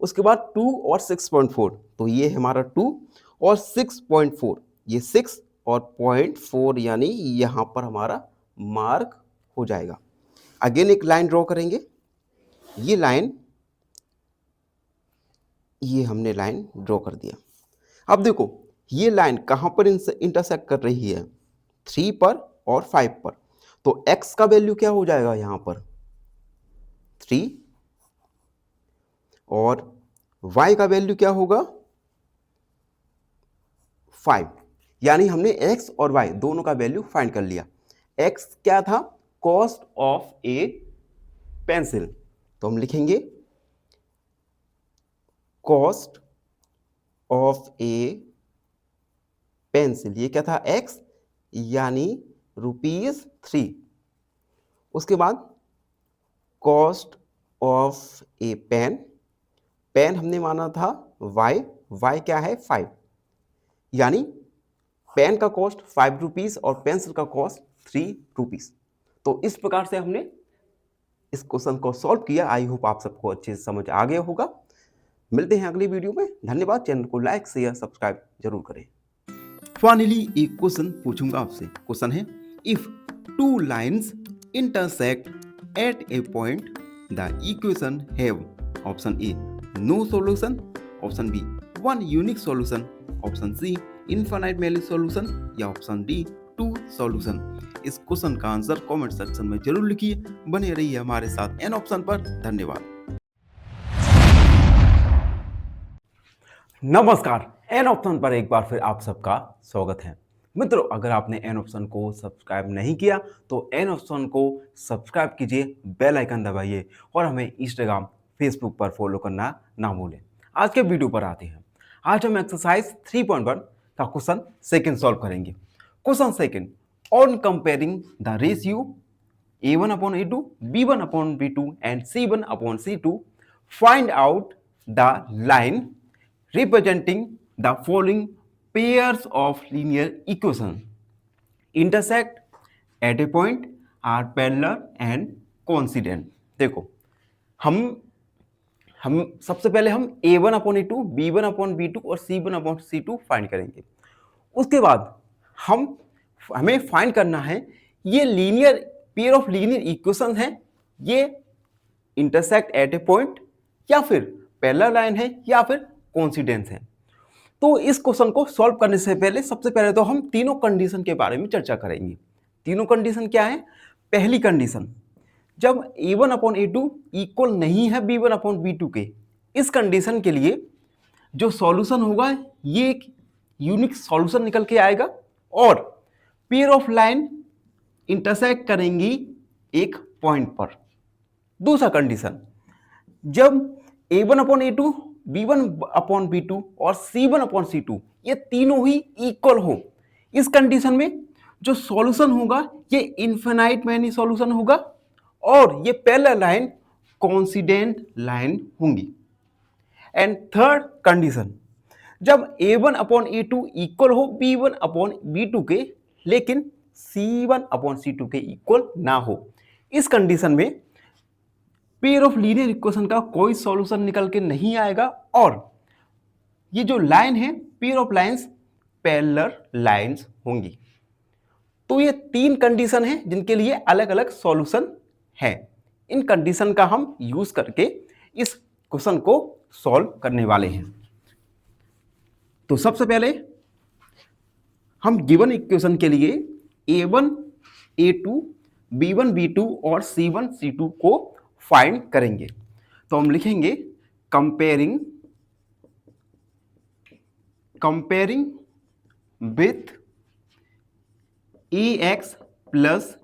उसके बाद 2 और 6.4, तो ये है हमारा 2 और 6.4, ये 6 और 0.4 यानी यहाँ पर हमारा मार्क हो जाएगा। अगेन एक लाइन ड्रॉ करेंगे, ये लाइन, ये हमने लाइन ड्रॉ कर दिया। अब देखो ये लाइन कहाँ पर इंटरसेक्ट कर रही है? 3 पर और 5 पर। तो x का वैल्यू क्या हो जाएगा यहाँ पर? 3 और y का वैल्यू क्या होगा? 5। यानी हमने x और y दोनों का वैल्यू फाइंड कर लिया। x क्या था? Cost of a pencil. तो हम लिखेंगे कॉस्ट ऑफ ए पेंसिल। ये क्या था? x, यानी ₹3। उसके बाद cost of a pen, pen हमने माना था y, y क्या है? 5, यानी पेन का कॉस्ट ₹5 और पेंसिल का कॉस्ट ₹3। तो इस प्रकार से हमने इस क्वेश्चन को सॉल्व किया। आई होप आप सबको अच्छे से समझ आ गया होगा। मिलते हैं अगली वीडियो में। धन्यवाद। चैनल को लाइक शेयर सब्सक्राइब जरूर करें। फाइनली एक क्वेश्चन पूछूंगा आपसे। क्वेश्चन है, if two lines intersect at a point the equation have option A no solution, option B one unique solution, option C infinite many solution या option D 2 solution. इस question का answer comment section में जरूर लिखिए। बने रहिए हमारे साथ एन ऑप्शन पर। धन्यवाद। नमस्कार, एन ऑप्शन पर एक बार फिर आप सबका स्वागत है। मित्रों, अगर आपने एन ऑप्शन को सब्सक्राइब नहीं किया तो एन ऑप्शन को सब्सक्राइब कीजिए, बेल आइकन दबाइए और हमें इंस्टाग्राम फेसबुक पर फॉलो करना ना भूलें। आज के वीडियो पर आते हैं। आज हम एक्सरसाइज 3.1 का क्वेश्चन सेकंड सॉल्व करेंगे। Question second, on comparing the ratio A1/A2, B1/B2 and C1/C2, find out the line representing the following pairs of linear equation intersect at a point, are parallel and coincident। देखो, हम सबसे पहले हम A1/A2, B1/B2 और C1/C2 find करेंगे। उसके बाद हमें फाइंड करना है ये linear pair of linear equation है, ये इंटरसेक्ट एट ए पॉइंट या फिर पैरेलल लाइन है या फिर कोइंसिडेंस है। तो इस क्वेश्चन को सॉल्व करने से पहले सबसे पहले तो हम तीनों कंडीशन के बारे में चर्चा करेंगे। तीनों कंडीशन क्या है? पहली कंडीशन, जब A1/A2 इक्वल नहीं है B1/B2 के, इस कंडीशन के लिए जो सॉल्यूशन होगा ये एक यूनिक सॉल्यूशन निकल के आएगा और पेयर ऑफ लाइन इंटरसेक्ट करेंगी एक पॉइंट पर। दूसरा कंडीशन, जब A1/A2, B1/B2 और C1/C2 ये तीनों ही इक्वल हो, इस कंडीशन में जो सॉल्यूशन होगा ये इनफिनाइट मैनी सॉल्यूशन होगा और ये पैरेलल लाइन कोइंसिडेंट लाइन होंगी। एंड थर्ड कंडीशन, जब A1/A2 इक्वल हो B1/B2 के लेकिन C1/C2 के इक्वल ना हो, इस कंडीशन में पेयर ऑफ लीनियर इक्वेशन का कोई सॉल्यूशन निकल के नहीं आएगा और ये जो लाइन है pair of lines parallel lines होंगी। तो ये तीन कंडीशन है जिनके लिए अलग अलग सॉल्यूशन है। इन कंडीशन का हम यूज करके इस क्वेश्चन को सॉल्व करने वाले हैं। तो सबसे पहले हम गिवन इक्वेशन के लिए A1/A2, B1/B2 और C1/C2 को फाइंड करेंगे। तो हम लिखेंगे comparing with AX plus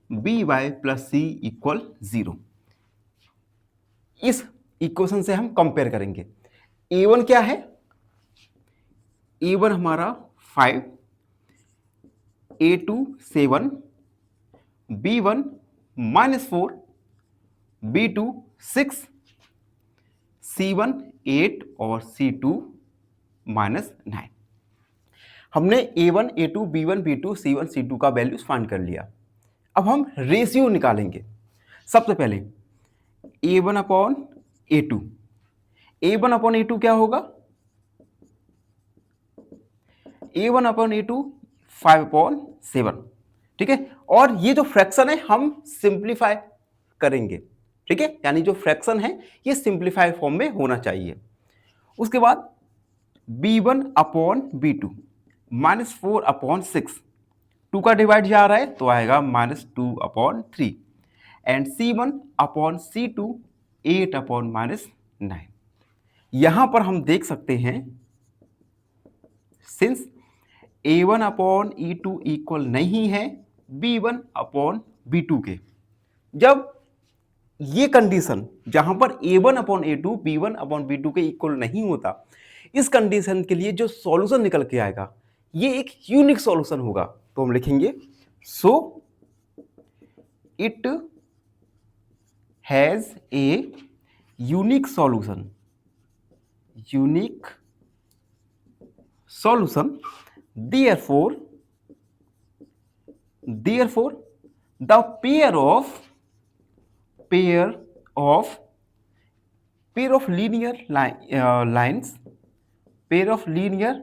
BY plus C equal 0। इस इक्वेशन से हम कंपेयर करेंगे। A1 क्या है? A1 हमारा 5, A2 7, B1 -4, B2 6, C1 8 और C2 -9। हमने A1, A2, B1, B2, C1, C2 का वैल्यूज फाइंड कर लिया। अब हम रेशियो निकालेंगे। सबसे पहले A1/A2, A1/A2 क्या होगा? A1/A2 5/7, ठीक है। और ये जो फ्रैक्शन है हम सिंप्लीफाई करेंगे, ठीक है, यानी जो फ्रैक्शन है ये सिंप्लीफाई फॉर्म में होना चाहिए। उसके बाद B1/B2, -4/6, 2 का डिवाइड जा रहा है तो आएगा -2/3 एंड C1/C2 8/-9। यहां पर हम देख सकते हैं सिंस A1/E2 इक्वल नहीं है B1/B2 के, जब ये कंडीशन जहां पर A1/A2 B1/B2 के इक्वल नहीं होता, इस कंडीशन के लिए जो सॉल्यूशन निकल के आएगा ये एक यूनिक सॉल्यूशन होगा। तो हम लिखेंगे so it has a unique solution, therefore the pair of linear lines, pair of linear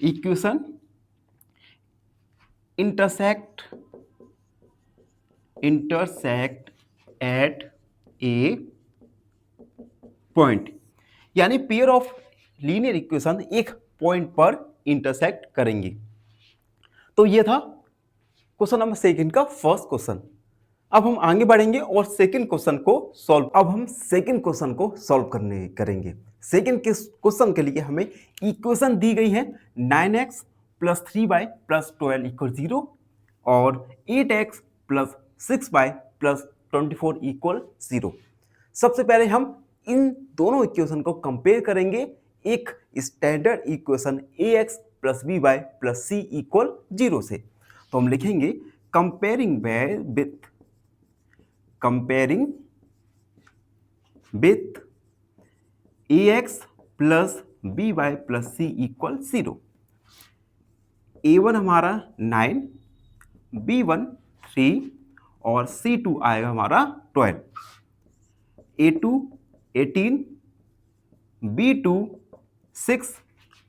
equation intersect at a point, यानी पेयर ऑफ लीनियर इक्वेशन एक पॉइंट पर इंटरसेक्ट करेंगे। तो ये था क्वेश्चन नंबर सेकंड का फर्स्ट क्वेश्चन। अब हम आगे बढ़ेंगे और सेकंड क्वेश्चन को सॉल्व करेंगे। सेकंड क्वेश्चन के लिए हमें इक्वेशन दी गई है 9x + 3y + 12 = 0 और 8x + 6y + 24 = 0। सबसे पहले हम इन दोनों इक्वेशन को कंपेयर करेंगे एक standard equation ax + by + c = 0 से। तो हम लिखेंगे comparing with ax + by + c = 0। a1 हमारा 9, b1 3 और c2 आएगा हमारा 12, a2 18, b2 6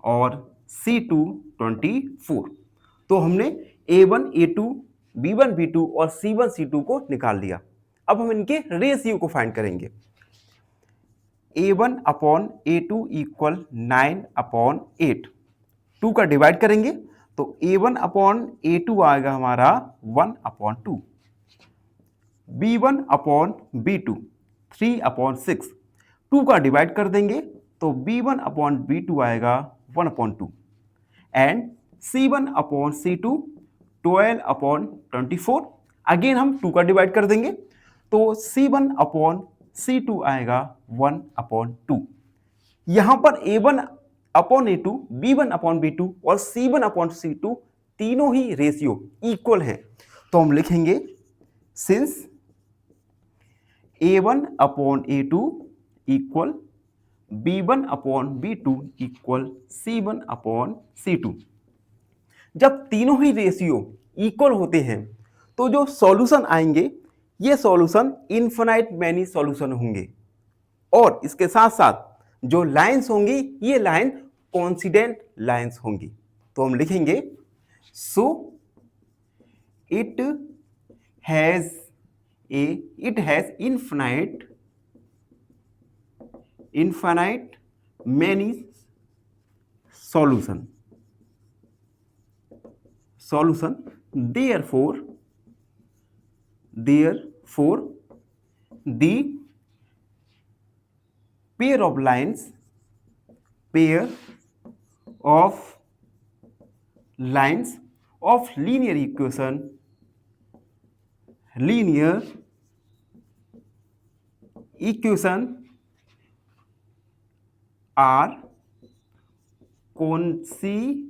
और c2 24। तो हमने a1 a2 b1 b2 और c1 c2 को निकाल लिया। अब हम इनके रेशियो को फाइंड करेंगे। a1/a2 = 9/8, 2 का डिवाइड करेंगे तो a1/a2 आएगा हमारा 1/2, b1/b2 3/6, 2 का डिवाइड कर देंगे तो b1/b2 आएगा 1/2 एंड c1/c2 12/24। अगेन हम 2 का डिवाइड कर देंगे तो c1/c2 आएगा 1/2। यहां पर a1/a2 b1/b2 और c1/c2 तीनों ही रेशियो इक्वल हैं। तो हम लिखेंगे since a1/a2 equal b1/b2 equal c1/c2। जब तीनों ही रेशियो इक्वल होते हैं तो जो सॉल्यूशन आएंगे ये सॉल्यूशन इनफिनाइट मैनी सॉल्यूशन होंगे और इसके साथ साथ जो लाइंस होंगी ये लाइन कोइंसिडेंट लाइंस होंगी। तो हम लिखेंगे so it has infinite many solution, therefore the pair of lines of linear equation are coincident.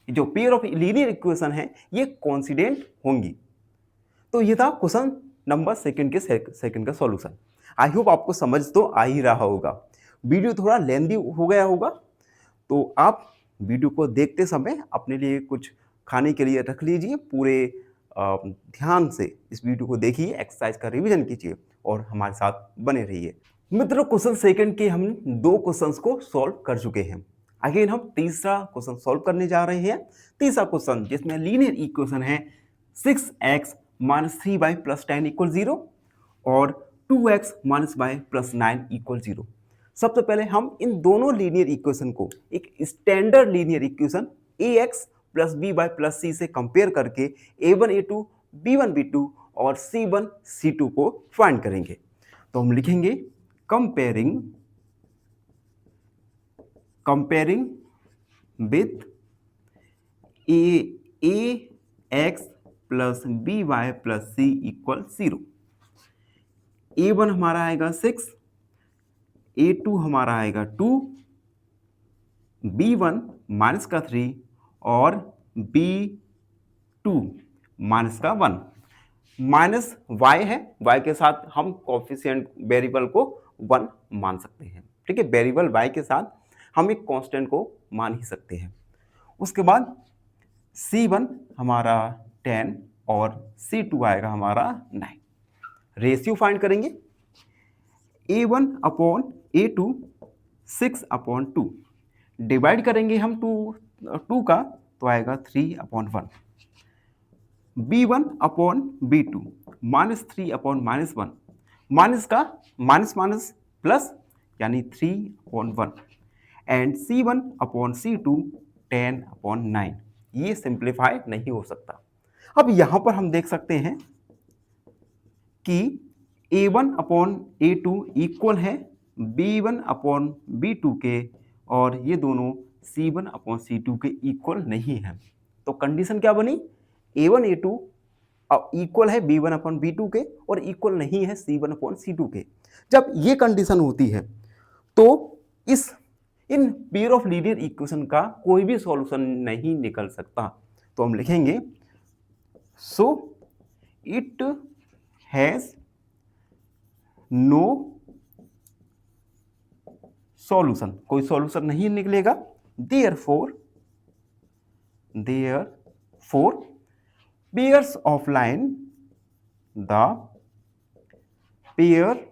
जो पेयर ऑफ लीनियर इक्वेशन है ये कोइंसिडेंट होंगी। तो ये था क्वेश्चन नंबर सेकंड का सॉल्यूशन। आई होप आपको समझ तो आ ही रहा होगा। वीडियो थोड़ा लेंदी हो गया होगा तो आप वीडियो को देखते समय अपने लिए कुछ खाने के लिए रख लीजिए। पूरे ध्यान से इस वीडियो को देखिए, एक्सरसाइज का रिवीजन कीजिए और हमारे साथ बने रहिए। मित्रों क्वेश्चन सेकंड के हम 2 क्वेश्चंस को सॉल्व कर चुके हैं। अगेन हम तीसरा क्वेश्चन सॉल्व करने जा रहे हैं। तीसरा क्वेश्चन जिसमें लीनियर इक्वेशन है 6x - 3y + 10 = 0 और 2x minus y plus 9 equal 0। सबसे पहले हम इन दोनों लीनियर इक्वेशन को एक standard linear equation ax plus B Y plus C से कंपेयर करके a1 a2 b1 b2 और c1 c2 को फाइंड करेंगे। तो हम लिखेंगे comparing with ax plus B Y plus C equal 0। a1 हमारा आएगा 6, a2 हमारा आएगा 2, b1 माइनस का 3 और b2 माइनस का 1। माइनस y है, y के साथ हम कोफिशिएंट वेरिएबल को 1 मान सकते हैं। ठीक है, वेरिएबल y के साथ हम एक कांस्टेंट को मान ही सकते हैं। उसके बाद c1 हमारा 10 और c2 आएगा हमारा 9। रेशियो फाइंड करेंगे, a1 upon a2 6 upon 2, divide करेंगे हम 2 का तो आएगा 3 upon 1। b1 upon b2 minus 3 upon minus 1, minus का माइनस माइनस प्लस यानी 3 upon 1 and c1 upon c2 10 upon 9। ये सिंप्लीफाई नहीं हो सकता। अब यहां पर हम देख सकते हैं कि a1 अपॉन a2 इक्वल है b1 अपॉन b2 के, और ये दोनों c1 अपॉन c2 के इक्वल नहीं है। तो कंडीशन क्या बनी, a1 a2 इक्वल है b1 अपॉन b2 के और इक्वल नहीं है c1 अपॉन c2 के। जब ये कंडीशन होती है तो इन पेयर ऑफ लीनियर इक्वेशन का कोई भी सॉल्यूशन नहीं निकल सकता। तो हम लिखेंगे so it has no solution, कोई सॉल्यूशन नहीं निकलेगा। Therefore pairs of line, the pair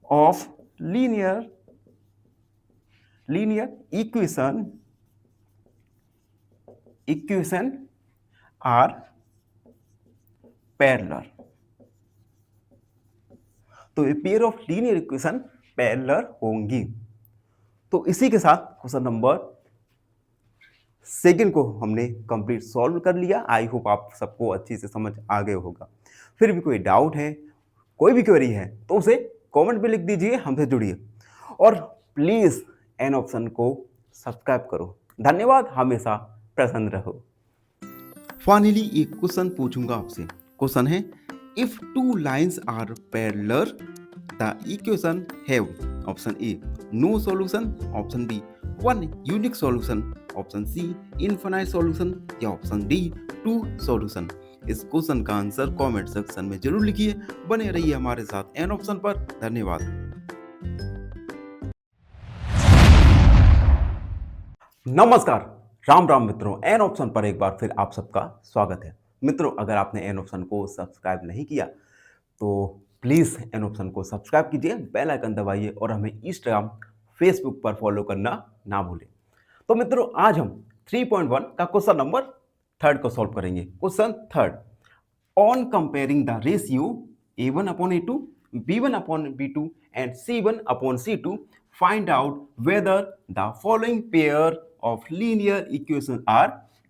of linear equation are parallel. तो ये pair of linear equation parallel होंगी। तो इसी के साथ क्वेश्चन नंबर 2 को हमने कंप्लीट सॉल्व कर लिया। आई होप आप सबको अच्छी से समझ आ गए होगा। फिर भी कोई डाउट है, कोई भी क्वेरी है तो उसे कमेंट में लिख दीजिए, हमसे जुड़िए और प्लीज एन ऑप्शन को सब्सक्राइब करो। धन्यवाद, हमेशा प्रसन्न रहो। फाइनली एक क्वेश्चन पूछूंगा आपसे। क्वेश्चन है, if two lines are parallel the equation have option A no solution, option B one unique solution, option C infinite solution या ऑप्शन डी 2 सॉल्यूशन। इस क्वेश्चन का आंसर कमेंट सेक्शन में जरूर लिखिए। बने रहिए हमारे साथ एन ऑप्शन पर। धन्यवाद। नमस्कार, राम राम मित्रों, एन ऑप्शन पर एक बार फिर आप सबका स्वागत है। मित्रों, अगर आपने एन ऑप्शन को सब्सक्राइब नहीं किया तो प्लीज एन ऑप्शन को सब्सक्राइब कीजिए, बेल आइकन दबाइए और हमें इंस्टाग्राम फेसबुक पर फॉलो करना ना भूलें। तो मित्रों, आज हम 3.1 का क्वेश्चन नंबर 3 को सॉल्व करेंगे। Question 3, on comparing the ratio a1 upon a2 b1 upon b2 and c1 upon c2 find out whether the following pair of linear equation are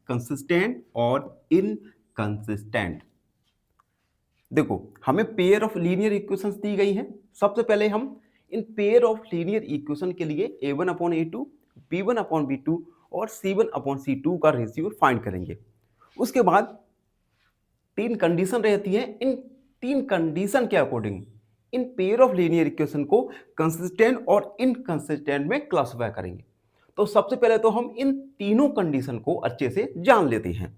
consistent और इनकंसिस्टेंट। देखो, हमें पेयर ऑफ लीनियर इक्वेशंस दी गई हैं। सबसे पहले हम इन पेयर ऑफ लीनियर इक्वेशन के लिए a1 upon a2 b1 upon b2 और c1 अपॉन c2 का रेशियो फाइंड करेंगे। उसके बाद 3 कंडीशन रहती है। इन 3 कंडीशन के according in pair of linear equation को कंसिस्टेंट और इनकंसिस्टेंट में क्लासिफाई करेंगे। तो सबसे पहले तो हम इन तीनों कंडीशन को अच्छे से जान लेते हैं।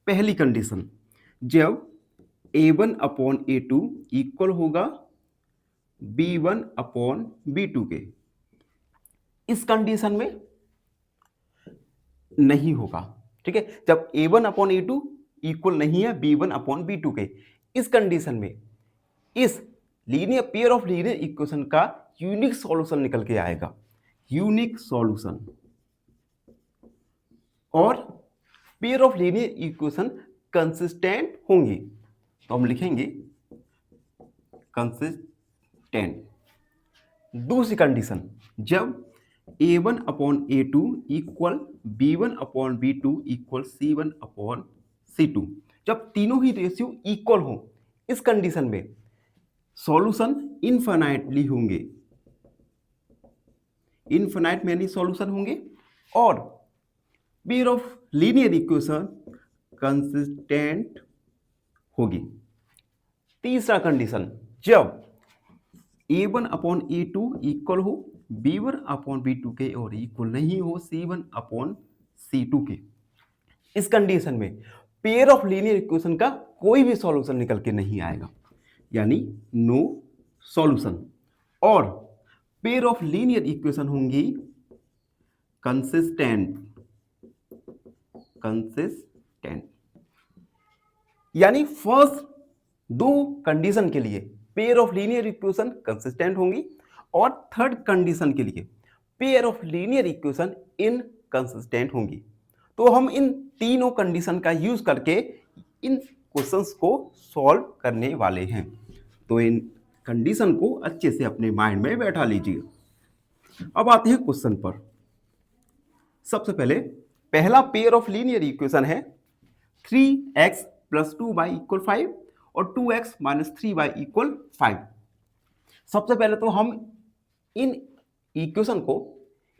पहली कंडीशन, जब a1 अपॉन a2 इक्वल होगा b1 अपॉन b2 के, इस कंडीशन में नहीं होगा। ठीक है, जब a1 अपॉन a2 इक्वल नहीं है b1 अपॉन b2 के, इस कंडीशन में इस linear pair of linear equation का यूनिक सॉल्यूशन निकल के आएगा, यूनिक सॉल्यूशन। और pair of linear equation consistent होंगी। तो हम लिखेंगे कंसिस्टेंट कंसिस्टेंट। दूसरी कंडीशन, जब a1 upon a2 equal b1 upon b2 equal c1 upon c2, जब तीनों ही रेशियो इक्वल हो, इस कंडीशन में सॉल्यूशन इनफाइनाइटली होंगे, इनफाइनाइट मैनी सॉल्यूशन होंगे, और pair of linear equation consistent होगी। तीसरा कंडीशन, जब a1 अपॉन a2 इक्वल हो b1 अपॉन b2 के और इक्वल नहीं हो c1 अपॉन c2 के, इस कंडीशन में पेयर ऑफ लीनियर इक्वेशन का कोई भी सॉल्यूशन निकल के नहीं आएगा, यानी नो सॉल्यूशन। और पेयर ऑफ लीनियर इक्वेशन होंगी कंसिस्टेंट, कंसिस्टेंट, यानी फर्स्ट दो कंडीशन के लिए pair of linear equation consistent होंगी, और थर्ड कंडीशन के लिए pair of linear equation inconsistent होंगी। तो हम इन तीनों कंडीशन का यूज करके इन क्वेश्चंस को सॉल्व करने वाले हैं। तो इन कंडीशन को अच्छे से अपने माइंड में बैठा लीजिए। अब आते हैं क्वेश्चन पर। सबसे पहले पहला पेयर ऑफ लीनियर इक्वेशन है 3x प्लस 2y इक्वल 5 और 2x माइनस 3y इक्वल 5। सबसे पहले तो हम इन इक्वेशन को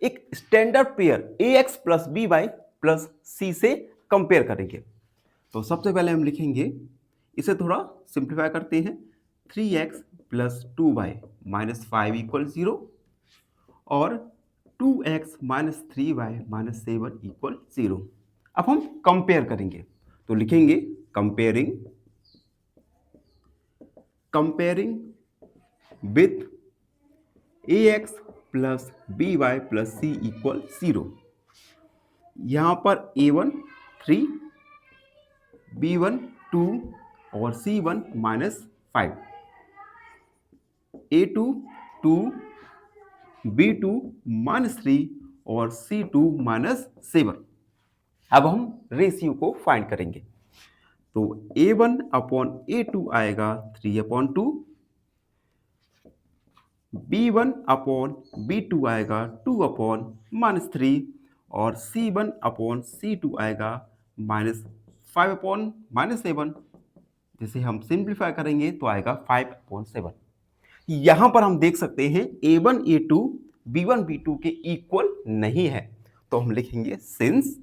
एक standard pair ax plus by plus c से कंपेयर करेंगे। तो सबसे पहले हम लिखेंगे, इसे थोड़ा सिंप्लीफाई करते हैं, 3x plus 2y minus 5 equal 0 और 2x minus 3y minus 7 equal 0। अब हम कंपेयर करेंगे, तो लिखेंगे comparing with ax plus by plus c equal 0। यहां पर a1 3, b1 2 और c1 minus 5, a2 2, b2 minus 3 और c2 माइनस 7। अब हम रेशियो को फाइंड करेंगे, तो a1 अपॉन a2 आएगा 3 अपॉन 2, b1 अपॉन b2 आएगा 2 अपॉन माइनस 3 और c1 अपॉन c2 आएगा माइनस 5 अपॉन माइनस 7। जिसे हम सिंप्लीफाई करेंगे तो आएगा 5 अपॉन 7। यहां पर हम देख सकते हैं a1 a2 b1 b2 के इक्वल नहीं है, तो हम लिखेंगे since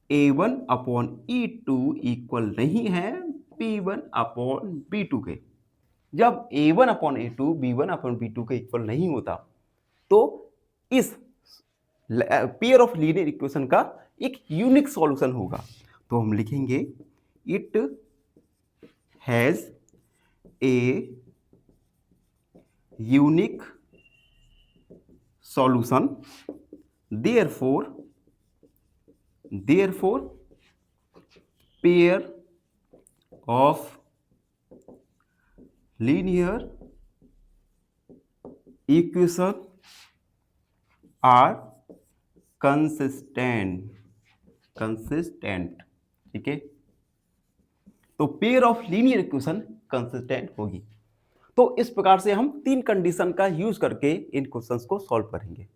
a1 upon e2 equal नहीं है b1 अपॉन b2 के। जब a1 upon a2 b1 upon b2 के इक्वल नहीं होता, तो इस पेयर ऑफ लीनियर इक्वेशन का एक यूनिक सॉल्यूशन होगा। तो हम लिखेंगे it has a unique solution, therefore pair of linear equation are consistent, ठीक है। तो pair of linear equation consistent होगी। तो इस प्रकार से हम तीन कंडीशन का यूज करके इन क्वेश्चंस को सॉल्व करेंगे।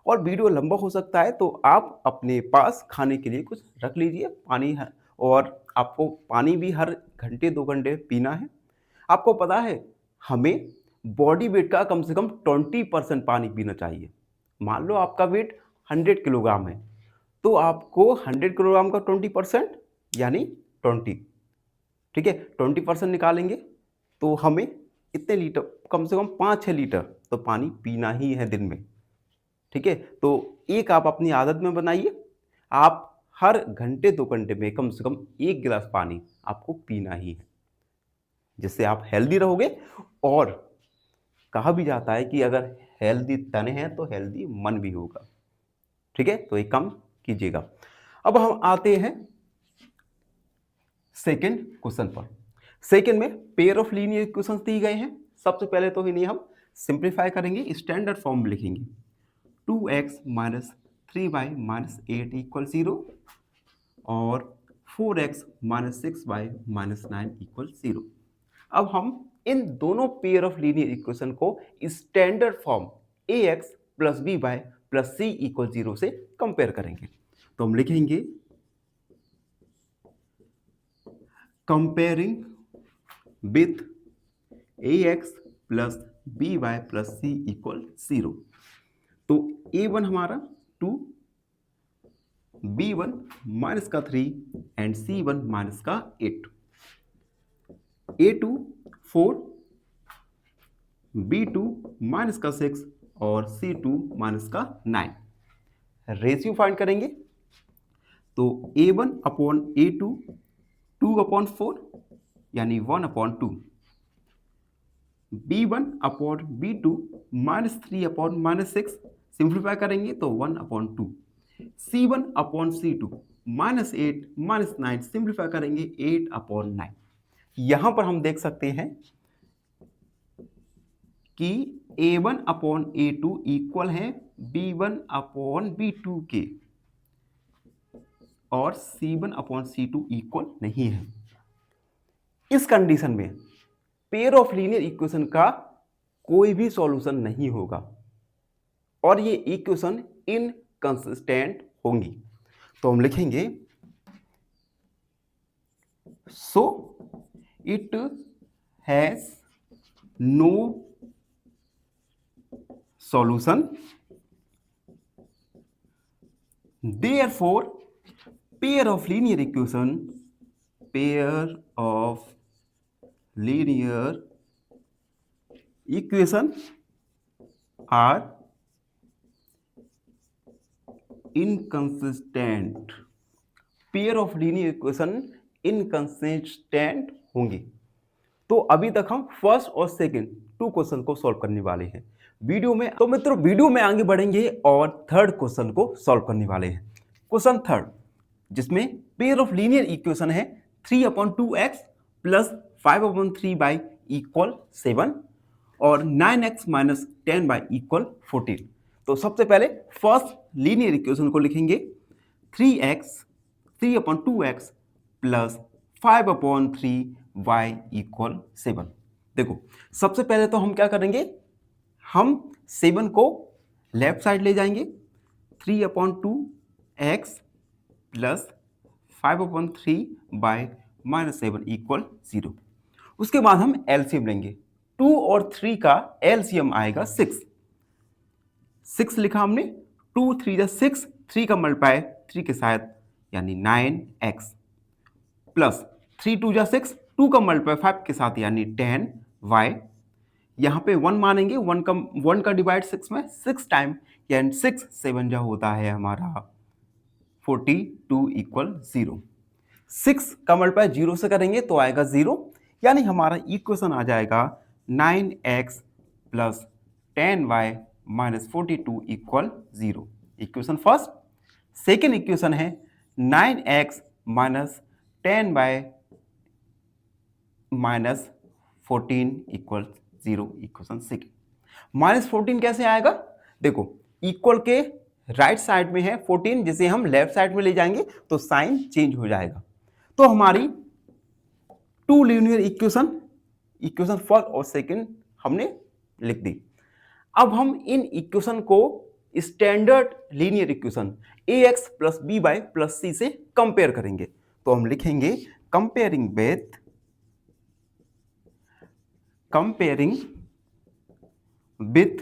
और वीडियो लंबा हो सकता है, तो आप अपने पास खाने के लिए कुछ रख लीजिए, पानी है, और आपको पानी भी हर घंटे 2 घंटे पीना है। आपको पता है हमें बॉडी वेट का कम से कम 20% पानी पीना चाहिए। मान लो आपका वेट 100 किलोग्राम है, तो आपको 100 किलोग्राम का 20% यानी 20, ठीक है, 20% निकालेंगे तो हमें इतने लीटर, कम से कम 5-6 लीटर तो पानी पीना ही है दिन में, ठीक है। तो एक आप अपनी आदत में बनाइए, आप हर घंटे 2 घंटे में कम से कम 1 गिलास पानी आपको पीना ही है, जिससे आप हेल्दी रहोगे। और कहा भी जाता है कि अगर हेल्दी तन है तो हेल्दी मन भी होगा, ठीक है। तो एक काम कीजिएगा। अब हम आते हैं सेकेंड क्वेश्चन पर। सेकेंड में पेयर ऑफ लीनियर इक्वेशंस दी गए हैं। सबसे पहले तो इन्हें हम सिंप्लीफाई करेंगे, स्टैंडर्ड फॉर्म में लिखेंगे 2x minus 3y minus 8 equal 0 और 4x minus 6y minus 9 equal 0। अब हम इन दोनों पेयर ऑफ लीनियर इक्वेशन को standard form ax plus B Y plus सी इक्वल 0 से कंपेयर करेंगे। तो हम लिखेंगे comparing with ax plus B Y plus C equal 0। तो a1 हमारा 2, b1 माइनस का 3 एंड c1 माइनस का 8, a2 4, b2 माइनस का 6 और c2 माइनस का 9। रेशियो फाइंड करेंगे तो a1 अपॉन a2 2 अपॉन 4 यानी 1 upon 2, b1 upon b2 minus 3 upon minus 6, simplify करेंगे तो 1 upon 2, c1 upon c2 minus 8 minus 9, simplify करेंगे 8 अपॉन 9। यहां पर हम देख सकते हैं कि a1 अपॉन a2 इक्वल है b1 अपॉन b2 के और c1 अपॉन c2 इक्वल नहीं है। इस कंडीशन में पेयर ऑफ लीनियर इक्वेशन का कोई भी सॉल्यूशन नहीं होगा और ये इक्वेशन इनकंसिस्टेंट होंगी। तो हम लिखेंगे so it has no solution, therefore pair of linear equation are inconsistent। Pair of linear equation inconsistent होंगे। तो अभी तक हम फर्स्ट और सेकंड 2 क्वेश्चन को सॉल्व करने वाले हैं वीडियो में। तो मित्रों वीडियो में आगे बढ़ेंगे और थर्ड क्वेश्चन को सॉल्व करने वाले हैं। क्वेश्चन थर्ड जिसमें पेयर ऑफ लीनियर इक्वेशन है 3/2x प्लस 5/3y इक्वल 7 और 9x माइनस 10y इक्वल 14। तो सबसे पहले फर्स्ट लीनियर इक्वेशन को लिखेंगे 3/2x प्लस 5/3y इक्वल 7। देखो सबसे पहले तो हम क्या करेंगे, हम 7 को लेफ्ट साइड ले जाएंगे, 3/2x प्लस 5/3 माइनस 7 इक्वल 0। उसके बाद हम एलसीएम लेंगे, 2 और 3 का एलसीएम आएगा 6। 6 लिखा हमने, 2 3 6, 3 का मल्टीप्लाई 3 के साथ यानी 9x प्लस 3 2 6, 2 का मल्टीप्लाई 5 के साथ यानी 10y। यहाँ पे 1 मानेंगे, 1 का डिवाइड 6 में 6 टाइम यानी 6 7 जो होता है हमारा 42 इक्वल 0। 6 का मल्टीप्लाई 0 से करेंगे तो आएगा 0, यानी हमारा इक्वेशन आ जाएगा 9x plus 10y minus 42 equal 0। Equation first. Second equation है 9x minus 10y minus 14 equal 0। Equation second. Minus 14 कैसे आएगा, देखो इक्वल के राइट साइड में है 14, जिसे हम लेफ्ट साइड में ले जाएंगे तो साइन चेंज हो जाएगा। तो हमारी 2 लीनियर इक्वेशन फर्स्ट और सेकंड हमने लिख दी। अब हम इन इक्वेशन को standard linear equation ax plus B Y plus C से कंपेयर करेंगे। तो हम लिखेंगे comparing with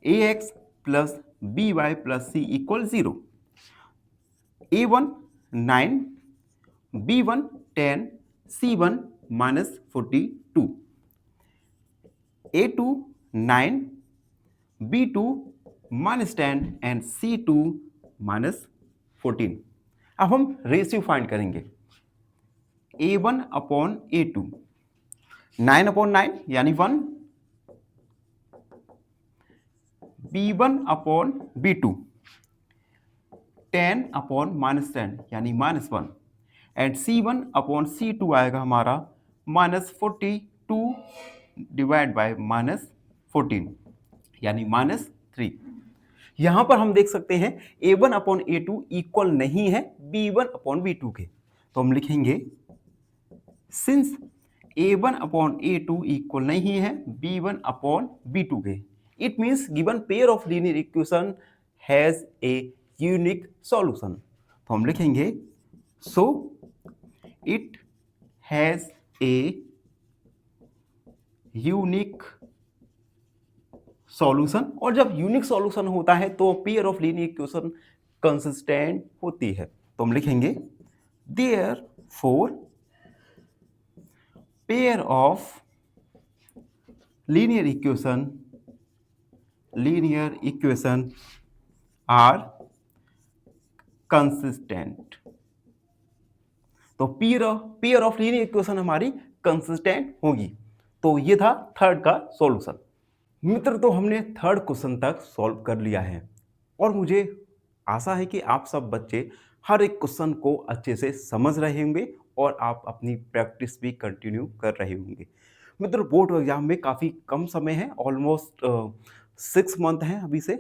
ax plus B Y plus C equal 0। a1 9, b1 10, c1 minus 42, a2 9, b2 minus 10 and c2 minus 14। अब हम रेशियो फाइंड करेंगे, a1 upon a2, 9/9 यानी 1, b1 upon b2, 10 upon minus 10 यानी minus 1 and c1 upon c2 आएगा हमारा minus 42 divide by minus 14 यानी minus 3। यहां पर हम देख सकते हैं a1 अपॉन a2 इक्वल नहीं है b1 अपॉन b2 के। तो हम लिखेंगे since A1 upon A2 equal नहीं है B1 अपॉन B2 के। It means given pair of linear equation has a unique solution. तो हम लिखेंगे so it has a unique solution. और जब यूनिक सॉल्यूशन होता है तो pair of linear equation consistent होती है। तो हम लिखेंगे therefore pair of linear equation are consistent. तो पेयर ऑफ लीनियर इक्वेशन हमारी कंसिस्टेंट होगी। तो ये था थर्ड का सॉल्यूशन। मित्र, तो हमने थर्ड क्वेश्चन तक सॉल्व कर लिया है और मुझे आशा है कि आप सब बच्चे हर एक क्वेश्चन को अच्छे से समझ रहे होंगे और आप अपनी प्रैक्टिस भी कंटिन्यू कर रहे होंगे। मित्र, बोर्ड एग्जाम में काफ़ी कम समय है, ऑलमोस्ट 6 मंथ हैं अभी से।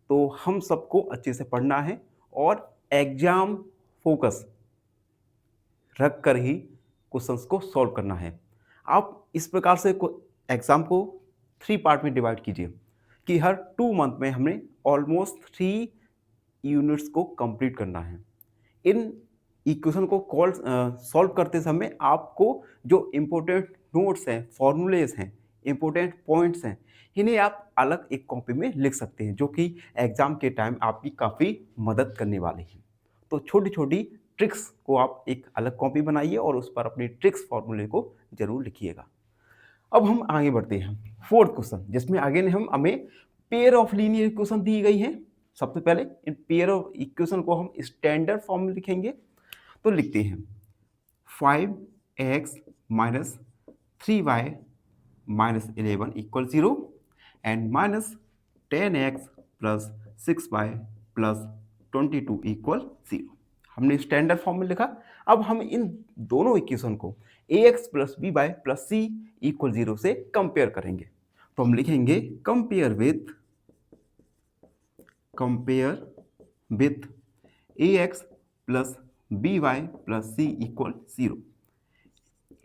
तो हम सबको अच्छे से पढ़ना है और एग्जाम फोकस रख कर ही क्वेश्चंस को सॉल्व करना है। आप इस प्रकार से एग्जाम को 3 पार्ट में डिवाइड कीजिए कि हर 2 मंथ में हमें ऑलमोस्ट 3 यूनिट्स को कंप्लीट करना है। इन इक्वेशन को सॉल्व करते समय आपको जो इम्पोर्टेंट नोट्स हैं, फॉर्मूलेज हैं, इम्पोर्टेंट पॉइंट्स हैं, इन्हें आप अलग एक कॉपी में लिख सकते हैं, जो कि एग्जाम के टाइम आपकी काफ़ी मदद करने वाले हैं। तो छोटी छोटी ट्रिक्स को आप एक अलग कॉपी बनाइए और उस पर अपनी ट्रिक्स फॉर्मूले को जरूर लिखिएगा। अब हम आगे बढ़ते हैं फोर्थ क्वेश्चन, जिसमें आगे हमें पेयर ऑफ लीनियर इक्वेशन दी गई है। सबसे पहले इन पेयर ऑफ इक्वेशन को हम स्टैंडर्ड फॉर्म में लिखेंगे। तो लिखते हैं 5x minus 3y minus 11 equal 0 and minus 10x plus 6y plus 22 equal 0। हमने स्टैंडर्ड फॉर्म में लिखा। अब हम इन दोनों इक्वेशन को ax plus by plus c equal 0 से कंपेयर करेंगे। तो हम लिखेंगे compare with ax plus by plus c equal 0।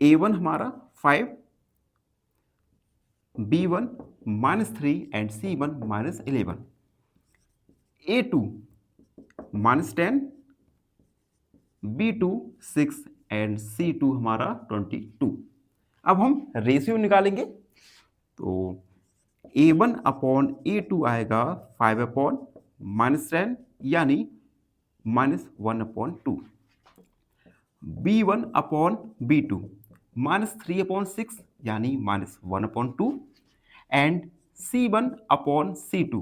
a1 हमारा 5, b1 minus 3 and c1 minus 11, a2 minus 10, b2 6 and c2 हमारा 22। अब हम रेशियो निकालेंगे। तो a1 अपॉन a2 आएगा 5 अपॉन माइनस 10 यानी minus 1 upon 2, b1 upon b2 minus 3 upon 6 यानी minus 1 upon 2 and c1 upon c2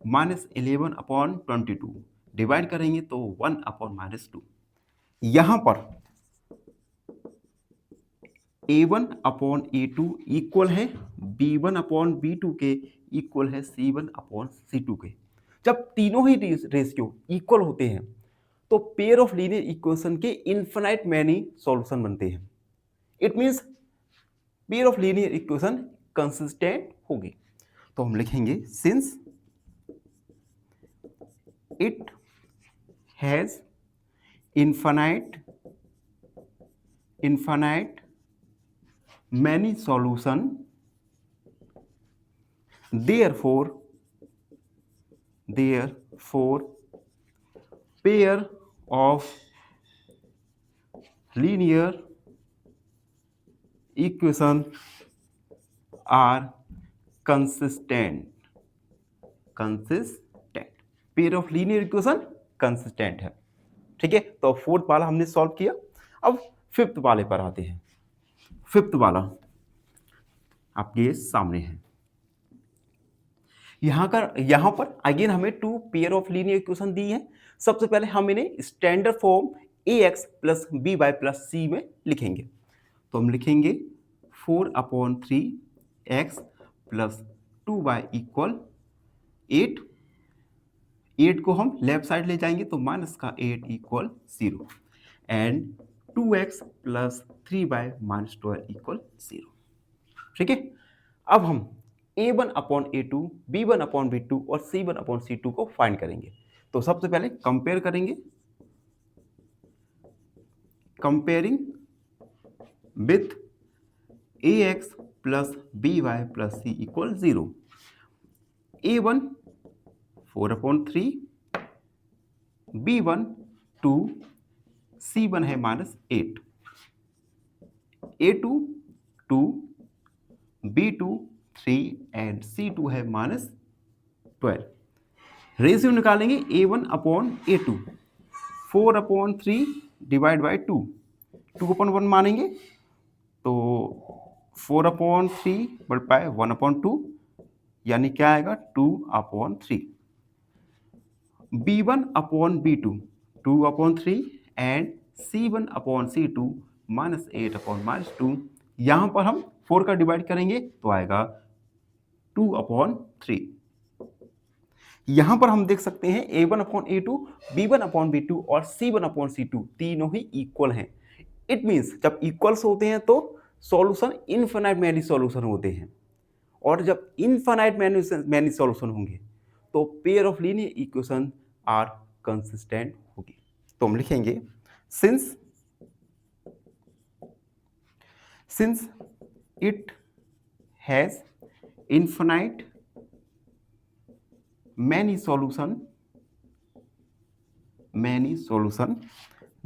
minus 11 upon 22। Divide करेंगे तो 1 अपॉन माइनस 2। यहां पर a1 अपॉन a2 इक्वल है b1 अपॉन b2 के, इक्वल है c1 अपॉन c2 के। जब तीनों ही रेशियो इक्वल होते हैं तो पेयर ऑफ लीनियर इक्वेशन के इनफिनाइट मैनी सॉल्यूशन बनते हैं। It means pair of linear equation consistent होगी। तो हम लिखेंगे since it has infinite many solution, therefore pair of linear equation are consistent। Pair of linear equation consistent है। ठीक है, तो फोर्थ वाला हमने सॉल्व किया। अब फिफ्थ वाले पर आते हैं। फिफ्थ वाला आपके सामने है। यहां पर अगेन हमें 2 पेयर ऑफ लीनियर इक्वेशन दी है। सबसे पहले हम इन्हें standard form ax plus by plus c में लिखेंगे। तो हम लिखेंगे 4 upon 3x plus 2y equal 8। 8 को हम लेफ्ट साइड ले जाएंगे तो माइनस का 8 इक्वल 0 एंड 2x प्लस 3y माइनस 12 इक्वल 0। ठीक है, अब हम a1 upon a2, b1 upon b2 और c1 अपॉन c2 को फाइंड करेंगे। तो सबसे पहले कंपेयर करेंगे। Comparing with ax plus by plus c equal 0. a1 4/3, b1 2, c1 है -8, a2 2, b2 3 एंड c2 है -12. रेशियो निकालेंगे a1/a2, 4/3 डिवाइड बाई 2, 2/1 मानेंगे तो 4/3 बटाए 1/2 यानी क्या आएगा 2/3. b1/b2 2/3 and c1/c2 -8/-2. यहां पर हम 4 का डिवाइड करेंगे तो आएगा 2/3. यहां पर हम देख सकते हैं a1/a2, b1/b2 और c1/c2 तीनों ही इक्वल हैं. इट मीन्स जब इक्वल्स होते हैं तो सॉल्यूशन इनफिनाइट मैनी सॉल्यूशन होते हैं, और जब इनफिनाइट मैनी सॉल्यूशन होंगे तो pair of linear equation are consistent होगी. तो हम लिखेंगे since it has infinite many solution,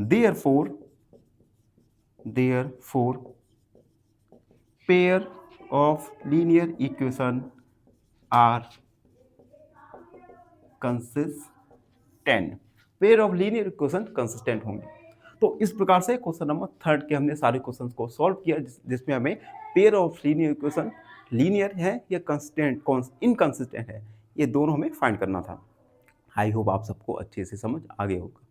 therefore pair of linear equation are consistent. Pair of linear equation consistent होंगे. तो इस प्रकार से क्वेश्चन नंबर 3 के हमने सारे क्वेश्चंस को सॉल्व किया, जिसमें हमें pair of linear equation linear है या कंसिस्टेंट इनकंसिस्टेंट है, ये दोनों हमें फाइंड करना था. आई होप आप सबको अच्छे से समझ आ गया होगा.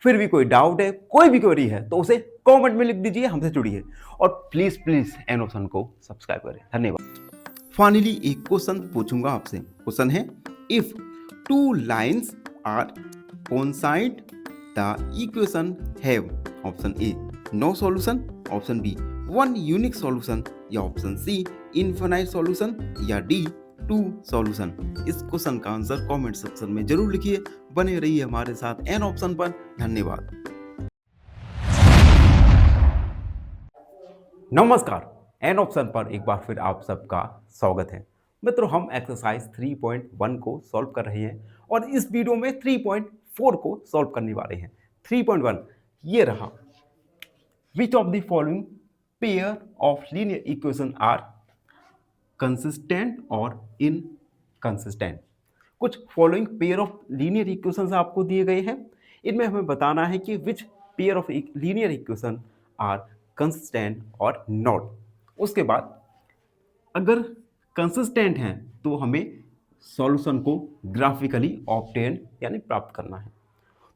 फिर भी कोई डाउट है, कोई भी क्वेरी है तो उसे कमेंट में लिख दीजिए, हमसे जुड़िए और प्लीज एन ऑप्शन को सब्सक्राइब करें. धन्यवाद. फाइनली एक क्वेश्चन पूछूंगा आपसे. क्वेश्चन है, if 2 lines are coincide the equation have option A no solution, option B 1 unique solution, या ऑप्शन सी इनफिनाइट सॉल्यूशन, या डी 2 सॉल्यूशन. इस क्वेश्चन का आंसर कमेंट सेक्शन में जरूर लिखिए. बने रहिए हमारे साथ एन ऑप्शन पर. धन्यवाद. नमस्कार, एन ऑप्शन पर एक बार फिर आप सबका स्वागत है. मित्रों, हम एक्सरसाइज 3.1 को सॉल्व कर रहे हैं और इस वीडियो में 3.4 को सॉल्व करने वाले हैं. 3.1 ये रहा. Which of the following pair of linear equation are consistent और इनकंसिस्टेंट. कुछ following pair of linear equations आपको दिए गए हैं. इनमें हमें बताना है कि which pair of linear equation are consistent और नॉट. उसके बाद अगर कंसिस्टेंट हैं तो हमें सॉल्यूशन को ग्राफिकली ऑब्टेन यानी प्राप्त करना है.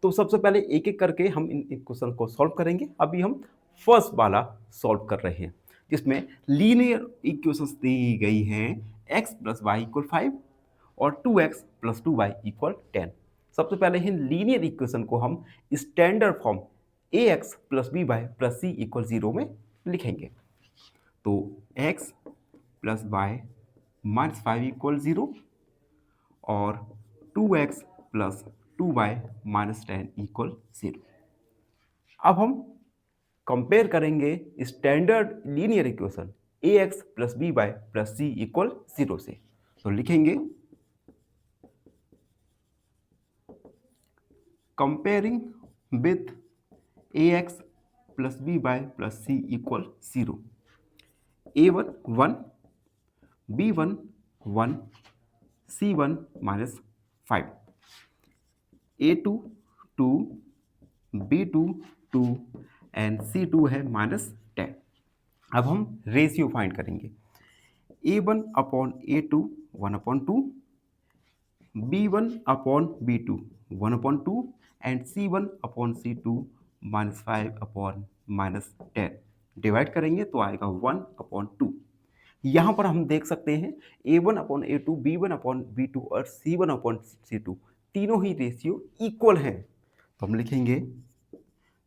तो सबसे पहले एक एक करके हम इन इक्वेशन को सॉल्व करेंगे. अभी हम फर्स्ट वाला सॉल्व कर रहे हैं, जिसमें लीनियर इक्वेशंस दी गई हैं x + y = 5 और 2x + 2y = 10. सबसे पहले इन लीनियर इक्वेशन को हम standard form ax + by + c = 0 में लिखेंगे. तो x + y - 5 = 0 और 2x + 2y - 10 = 0. अब हम कंपेयर करेंगे standard linear equation ax + by + c = 0 से. तो लिखेंगे comparing with ax + by + c = 0. a1 1, b1 1, c1 -5, a2 2, b2 2 and c2 है -10. अब हम रेशियो फाइंड करेंगे. a1/a2 1/2, b1/b2 1/2 and c1/c2 -5/-10. Divide करेंगे तो आएगा 1/2. यहाँ पर हम देख सकते हैं a1/a2, b1/b2 और c1/c2 तीनों ही रेशियो इक्वल हैं. तो हम लिखेंगे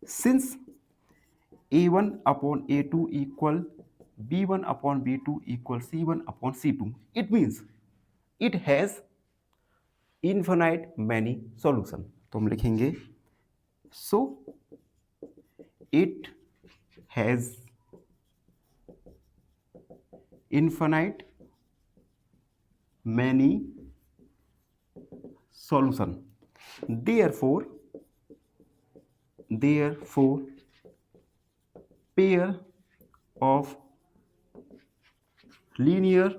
since a1/a2 equal b1/b2 equal c1/c2, it means it has infinite many solution. तो हम लिखेंगे so it has infinite many solution. Therefore pair of linear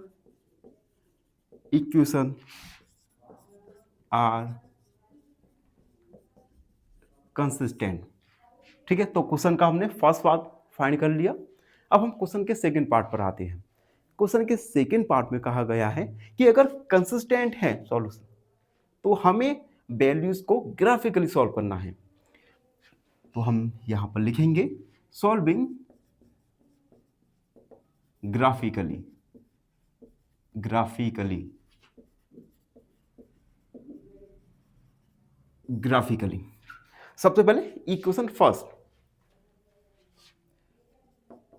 equation are consistent. ठीक है, तो क्वेश्चन का हमने फर्स्ट पार्ट फाइंड कर लिया। अब हम क्वेश्चन के सेकंड पार्ट पर आते हैं। क्वेश्चन के सेकंड पार्ट में कहा गया है कि अगर कंसिस्टेंट है सॉल्यूशन तो हमें वैल्यूज को ग्राफिकली सॉल्व करना है। तो हम यहां पर लिखेंगे सॉल्विंग ग्राफिकली। सबसे पहले equation first,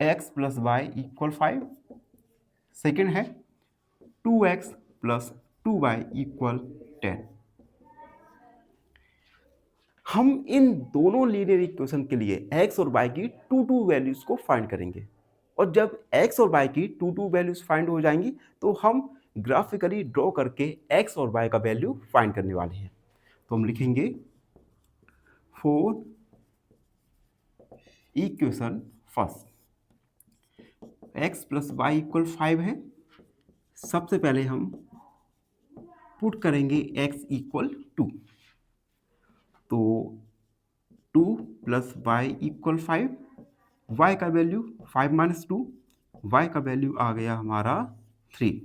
x plus Y equal 5। Second है 2x प्लस 2y इक्वल 10। हम इन दोनों लीनियर इक्वेशन के लिए x और y की टू वैल्यूज को फाइंड करेंगे, और जब x और y की टू वैल्यूज फाइंड हो जाएंगी तो हम ग्राफिकली ड्रॉ करके x और y का वैल्यू फाइंड करने वाले हैं। तो हम लिखेंगे for equation first, x plus Y equal 5 है। सबसे पहले हम पुट करेंगे x इक्वल 2, तो 2 प्लस वाई इक्वल 5, y का वैल्यू 5 माइनस 2, y का वैल्यू आ गया हमारा 3।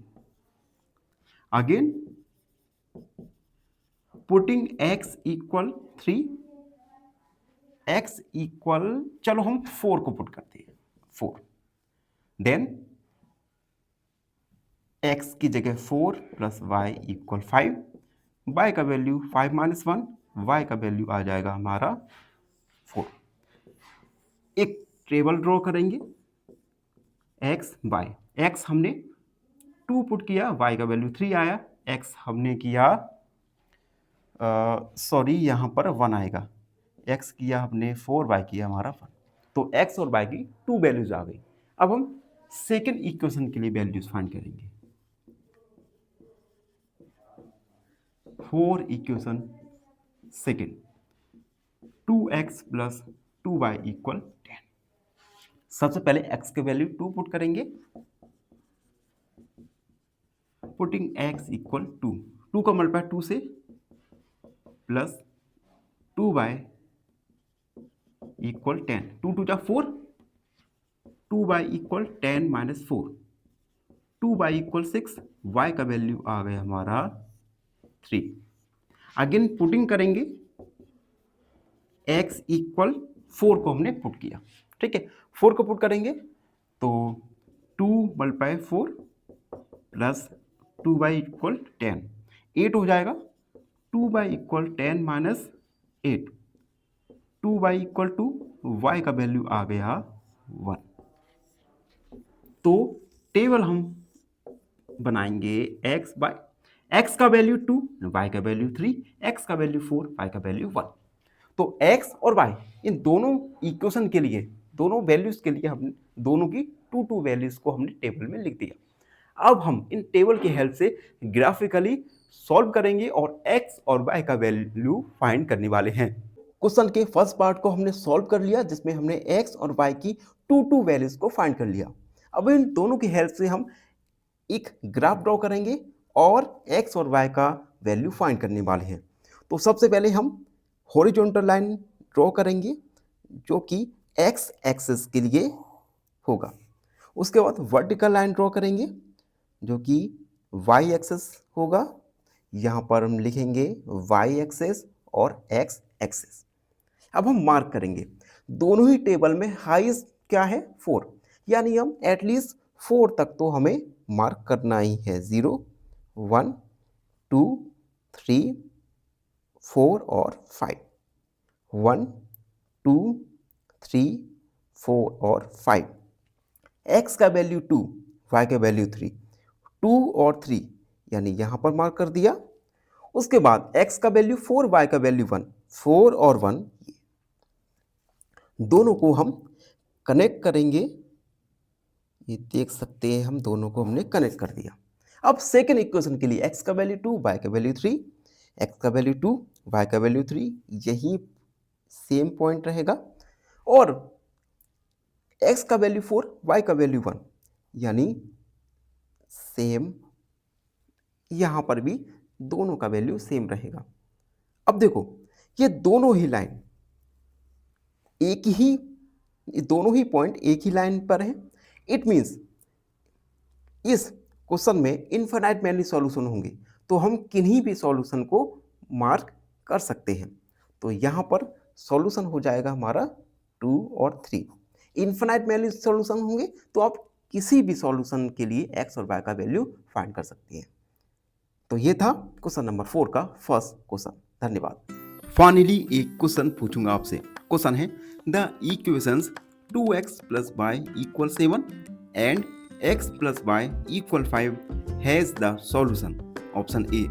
Again putting x equal 3, x equal, चलो हम 4 को पुट करते हैं, 4। देन x की जगह 4 प्लस वाई इक्वल 5, y का वैल्यू 5 माइनस 1, y का वैल्यू आ जाएगा हमारा 4। एक टेबल ड्रॉ करेंगे x y, x हमने 2 पुट किया, y का वैल्यू 3 आया, x हमने किया सॉरी यहाँ पर 1 आएगा, x किया हमने 4, y किया हमारा 1। तो x और y की 2 वैल्यूज आ गई। अब हम सेकेंड इक्वेशन के लिए वैल्यूज फाइंड करेंगे। For equation second, 2x plus 2y equal 10। सबसे पहले x के वैल्यू 2 पुट करेंगे, पुटिंग x इक्वल 2 का मल्टीप्लाई 2 से, प्लस 2y इक्वल 10, 2 2 जा 4, 2y equal 10 minus 4, 2y equal 6, y का वैल्यू आ गया हमारा 3। अगेन पुटिंग करेंगे, x इक्वल 4 को हमने पुट किया, ठीक है, 4 को पुट करेंगे तो 2 मल्टीप्लाई 4 प्लस 2y इक्वल 10, 8 हो जाएगा, 2y equal 10 minus 8, 2y equal 2, y का वैल्यू आ गया 1। तो टेबल हम बनाएंगे x बाय x का वैल्यू 2, y का वैल्यू 3, x का वैल्यू 4, y का वैल्यू 1। तो x और y इन दोनों इक्वेशन के लिए, दोनों वैल्यूज के लिए हम दोनों की टू वैल्यूज को हमने टेबल में लिख दिया। अब हम इन टेबल की हेल्प से ग्राफिकली सॉल्व करेंगे और x और y का वैल्यू फाइंड करने वाले हैं। क्वेश्चन के फर्स्ट पार्ट को हमने सॉल्व कर लिया, जिसमें हमने x और y की टू वैल्यूज को फाइंड कर लिया। अब इन दोनों की हेल्प से हम एक ग्राफ ड्रॉ करेंगे और x और y का वैल्यू फाइंड करने वाले हैं। तो सबसे पहले हम हॉरिजॉन्टल लाइन ड्रॉ करेंगे जो कि x एक्सिस के लिए होगा। उसके बाद वर्टिकल लाइन ड्रॉ करेंगे जो कि y एक्सिस होगा। यहाँ पर हम लिखेंगे y एक्सिस और x एक्सिस। अब हम मार्क करेंगे, दोनों ही टेबल में हाईएस्ट क्या है 4, यानी हम एटलीस्ट 4 तक तो हमें मार्क करना ही है। 0 1 2 3 4 और 5, 1 2 3 4 और 5। x का वैल्यू 2, y का वैल्यू 3, 2 और 3 यानी यहाँ पर मार्क कर दिया। उसके बाद x का वैल्यू 4, y का वैल्यू 1, 4 और 1, दोनों को हम कनेक्ट करेंगे ये देख सकते हैं हम दोनों को हमने कनेक्ट कर दिया। अब सेकेंड इक्वेशन के लिए x का वैल्यू 2, y का वैल्यू 3, x का वैल्यू 2, y का वैल्यू 3, यही सेम पॉइंट रहेगा और x का वैल्यू 4, y का वैल्यू 1, यानी सेम यहाँ पर भी दोनों का वैल्यू सेम रहेगा। अब देखो ये दोनों ही लाइन दोनों ही पॉइंट एक ही लाइन पर है। इट मीन्स इस क्वेश्चन में इनफाइनाइट मैनी सॉल्यूशन होंगे, तो हम किन्हीं भी सॉल्यूशन को मार्क कर सकते हैं। तो यहाँ पर सॉल्यूशन हो जाएगा हमारा 2 और 3। इनफाइनाइट मैनी सॉल्यूशन होंगे तो आप किसी भी सॉल्यूशन के लिए x और y का वैल्यू फाइंड कर सकते हैं। तो ये था क्वेश्चन नंबर 4 का फर्स्ट क्वेश्चन। धन्यवाद। फाइनली एक क्वेश्चन पूछूंगा आपसे। क्वेश्चन है the equations 2x + y = 7 and x + y = 5 has the solution. Option A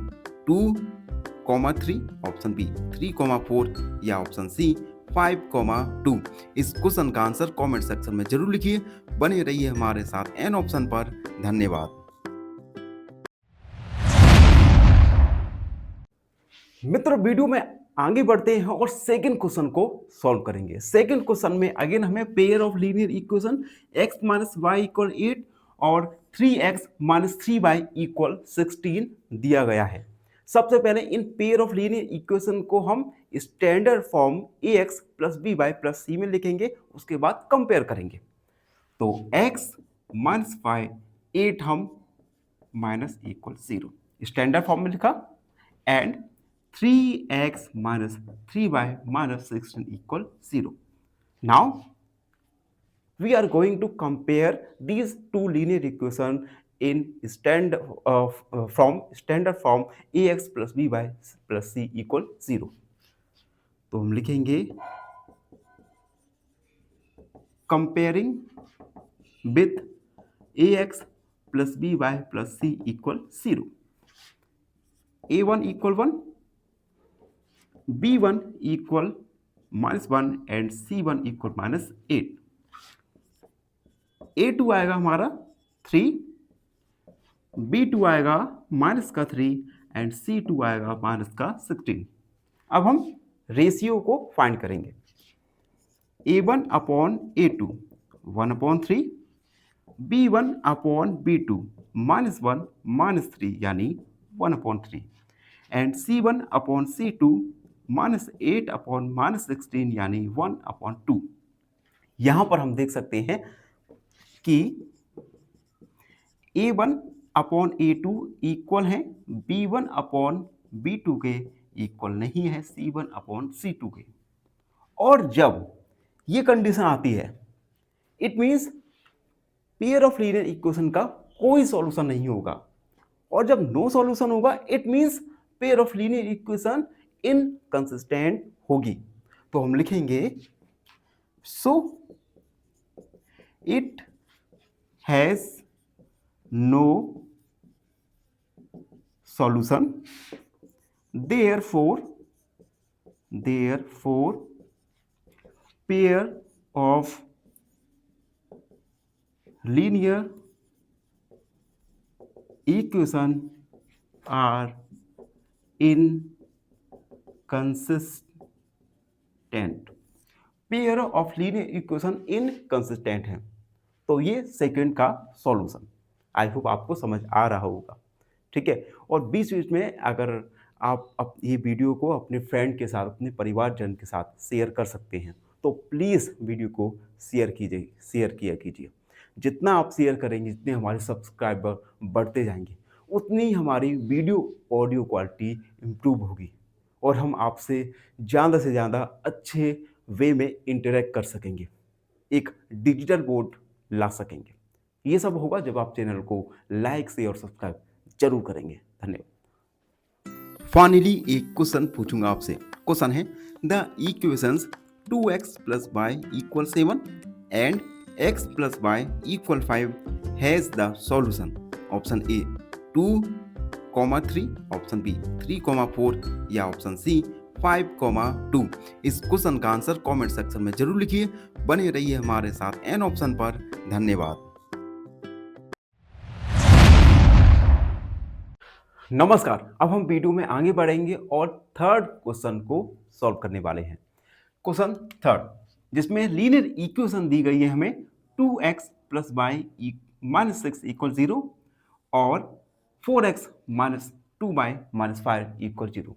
2,3, option B 3,4 या ऑप्शन सी 5,2। इस क्वेश्चन का आंसर कमेंट सेक्शन में जरूर लिखिए। बने रहिए हमारे साथ एन ऑप्शन पर। धन्यवाद। मित्रों वीडियो में आगे बढ़ते हैं और सेकंड क्वेश्चन को सॉल्व करेंगे। सेकंड क्वेश्चन में अगेन हमें pair of linear equation x - y = 8 और 3x - 3y = 16 दिया गया है। सबसे पहले इन पेयर ऑफ लीनियर इक्वेशन को हम standard form ax + by + c में लिखेंगे, उसके बाद कंपेयर करेंगे। तो x - y 8 हम माइनस इक्वल 0 स्टैंडर्ड फॉर्म में लिखा and 3x - 3y - 16 = 0. Now we are going to compare these two linear equations in from standard form ax + by + c = 0. तो हम लिखेंगे comparing with ax + by + c = 0. a1 = 1, b1 = -1 and c1 = -8। a2 आएगा हमारा 3, b2 आएगा -3 and c2 आएगा -16। अब हम ratio को फाइंड करेंगे। a1 upon a2 1/3, b1 upon b2 -1 -3 यानी 1/3 and c1 upon c2 -8 upon -16 यानी 1/2। यहां पर हम देख सकते हैं कि a1 अपॉन a2 इक्वल है b1 अपॉन b2 के इक्वल नहीं है c1 अपॉन c2 के। और जब ये कंडीशन आती है it means pair of linear equation का कोई सॉल्यूशन नहीं होगा, और जब नो सॉल्यूशन होगा it means pair of linear equation inconsistent होगी। तो हम लिखेंगे so it has no solution, therefore pair of linear equation are inconsistent। Pair of linear equation inconsistent है। तो ये सेकंड का सॉल्यूशन। आई होप आपको समझ आ रहा होगा, ठीक है। और बीच बीच में अगर आप ये वीडियो को अपने फ्रेंड के साथ, अपने परिवारजन के साथ शेयर कर सकते हैं तो प्लीज़ वीडियो को शेयर किया कीजिए। जितना आप शेयर करेंगे, जितने हमारे सब्सक्राइबर बढ़ते जाएंगे, उतनी हमारी वीडियो ऑडियो क्वालिटी इम्प्रूव होगी और हम आपसे ज़्यादा से ज़्यादा अच्छे वे में इंटरेक्ट कर सकेंगे, एक डिजिटल बोर्ड ला सकेंगे। ये सब होगा जब आप चैनल को लाइक, शेयर और सब्सक्राइब जरूर करेंगे। धन्यवाद। फाइनली एक क्वेश्चन पूछूंगा आपसे। क्वेश्चन है the equations 2x + y = 7 and x + y = 5 has the solution. Option A 2,3, option B 3,4 या ऑप्शन सी 5,2। इस क्वेश्चन का आंसर कमेंट सेक्शन में जरूर लिखिए। बने रहिए हमारे साथ एन ऑप्शन पर। धन्यवाद। नमस्कार। अब हम वीडियो में आगे बढ़ेंगे और थर्ड क्वेश्चन को सॉल्व करने वाले हैं। क्वेश्चन थर्ड, जिसमें लीनियर इक्वेशन दी गई है हमें 2x plus y minus 6 equal 0 और 4x minus 2 by minus 5 equal 0।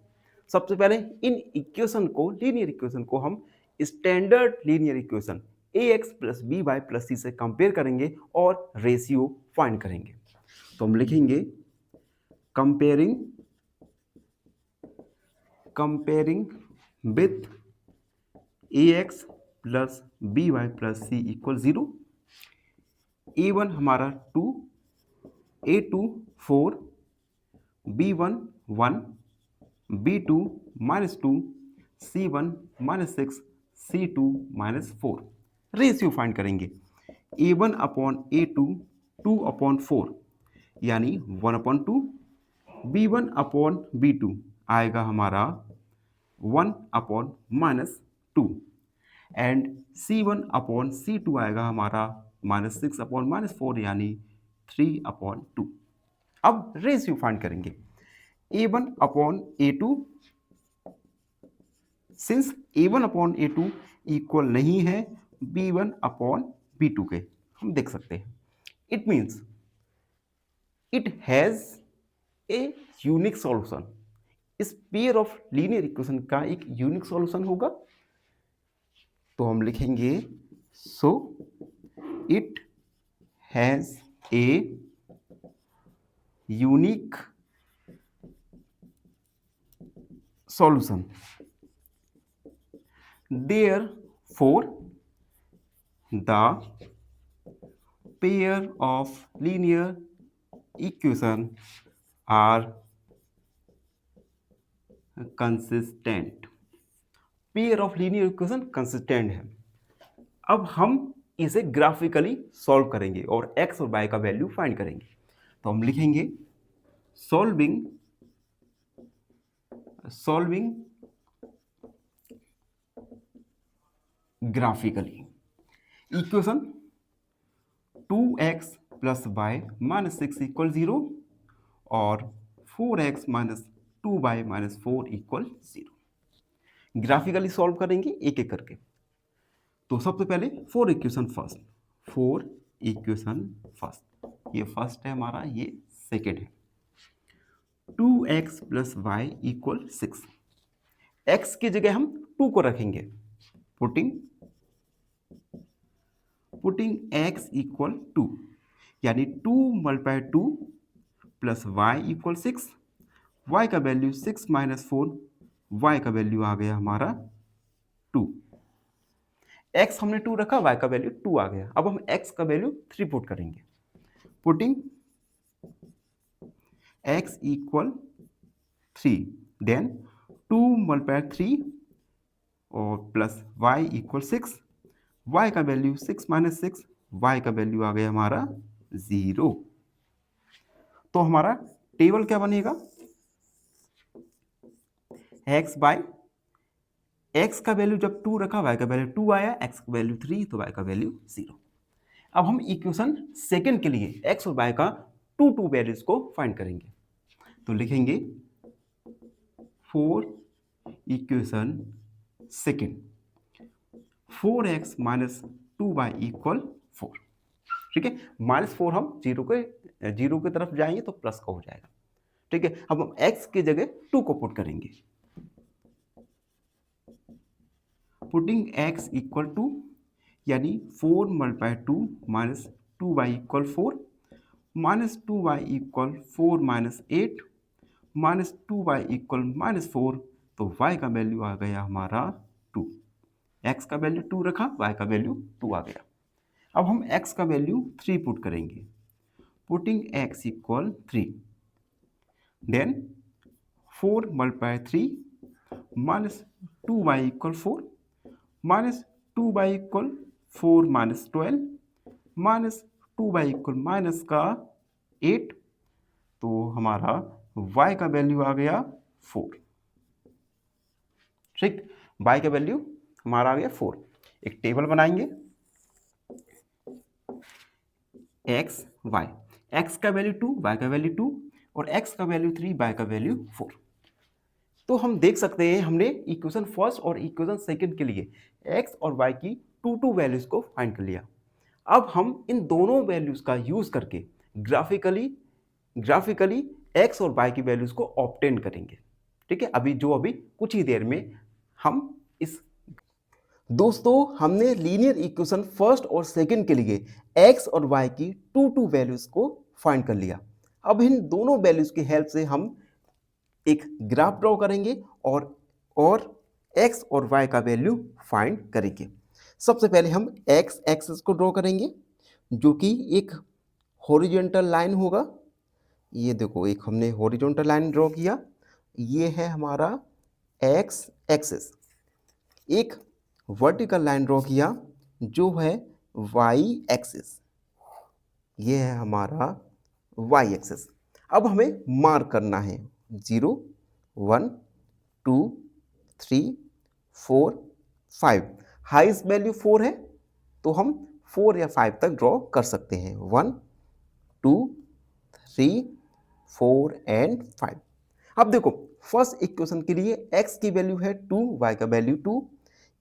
सबसे पहले इन इक्वेशन को, लीनियर इक्वेशन को हम standard linear equation ax plus B Y plus C से कंपेयर करेंगे और रेशियो फाइंड करेंगे। तो हम लिखेंगे comparing with ax plus B Y plus C equal 0। a1 हमारा 2, a2 4, b1 1, b2 minus 2, c1 minus 6, c2 minus 4। Ratio find करेंगे a1 upon a2 2 upon 4 यानी 1 अपॉन 2, b1 अपॉन b2 आएगा हमारा 1 upon minus 2 and c1 upon c2 आएगा हमारा minus 6 upon minus 4 यानी 3 upon 2। अब ratio find करेंगे a1 upon a2, since a1 upon a2 equal नहीं है b1 अपॉन b2 के, हम देख सकते हैं it means it has a unique solution. इस पेयर ऑफ लीनियर इक्वेशन का एक यूनिक सॉल्यूशन होगा। तो हम लिखेंगे so it has a unique solution, therefore the pair of linear equation are consistent। Pair of linear equation consistent है। अब हम इसे ग्राफिकली सॉल्व करेंगे और x और y का वैल्यू फाइंड करेंगे। तो हम लिखेंगे solving graphically equation 2x plus y minus 6 equal 0 और 4x minus 2 by minus 4 equal 0। Graphically solve करेंगे एक एक करके। तो सबसे पहले 4 इक्वेशन फर्स्ट, ये फर्स्ट है हमारा, ये सेकेंड है। 2x plus Y equal 6, x की जगह हम 2 को रखेंगे, पुटिंग x इक्वल 2 यानी 2 multiply 2 plus y equal 6, y का वैल्यू 6 माइनस 4, y का वैल्यू आ गया हमारा 2। x हमने 2 रखा, y का वैल्यू 2 आ गया। अब हम x का वैल्यू 3 पुट करेंगे, putting x equal 3, then 2 multiply 3 और प्लस y इक्वल 6, y का वैल्यू 6 माइनस 6, y का वैल्यू आ गया हमारा 0। तो हमारा टेबल क्या बनेगा, x बाई x का वैल्यू जब 2 रखा, y का वैल्यू 2 आया, x का वैल्यू 3 तो y का वैल्यू 0। अब हम इक्वेशन सेकंड के लिए x और y का 2 वैल्यूज को फाइंड करेंगे। तो लिखेंगे 4 equation second 4x minus 2y equal 4। ठीक है, माइनस 4 हम जीरो की तरफ जाएंगे तो प्लस का हो जाएगा। ठीक है, अब हम x की जगह 2 को पुट करेंगे, पुटिंग x इक्वल 2 यानी 4 multiply 2 minus 2y equal 4, minus 2y equal 4 minus 8, minus 2y equal minus 4, तो y का वैल्यू आ गया हमारा 2। x का वैल्यू 2 रखा, y का वैल्यू 2 आ गया। अब हम x का वैल्यू 3 पुट करेंगे, putting x equal 3, then 4 multiply 3 minus 2y equal 4, minus 2y equal 4 minus 12, minus 2y equal minus का 8, तो हमारा y का वैल्यू आ गया 4। ठीक, y का वैल्यू हमारा आ गया 4। एक टेबल बनाएंगे x y, x का वैल्यू 2, y का वैल्यू 2, और x का वैल्यू 3, y का वैल्यू 4। तो हम देख सकते हैं हमने इक्वेशन फर्स्ट और इक्वेशन सेकंड के लिए x और y की टू वैल्यूज को फाइंड कर लिया। अब हम इन दोनों वैल्यूज का यूज करके ग्राफिकली x और y की वैल्यूज को ऑब्टेन करेंगे। ठीक है, अभी कुछ ही देर में हम इस दोस्तों हमने लीनियर इक्वेशन फर्स्ट और सेकंड के लिए x और y की टू वैल्यूज को फाइंड कर लिया। अब इन दोनों वैल्यूज की हेल्प से हम एक ग्राफ ड्रॉ करेंगे और x और y का वैल्यू फाइंड करेंगे। सबसे पहले हम x एक्सिस को ड्रॉ करेंगे जो कि एक हॉरिजॉन्टल लाइन होगा। ये देखो, एक हमने हॉरिजॉन्टल लाइन ड्रॉ किया, ये है हमारा x एक्सिस। एक वर्टिकल लाइन ड्रॉ किया जो है y एक्सिस, ये है हमारा y एक्सिस। अब हमें मार्क करना है 0, 1, 2, 3, 4, 5। हाईएस्ट वैल्यू 4 है तो हम 4 या 5 तक ड्रॉ कर सकते हैं। 1, 2, 3, 4 एंड 5। अब देखो फर्स्ट इक्वेशन के लिए x की वैल्यू है 2, y का वैल्यू 2,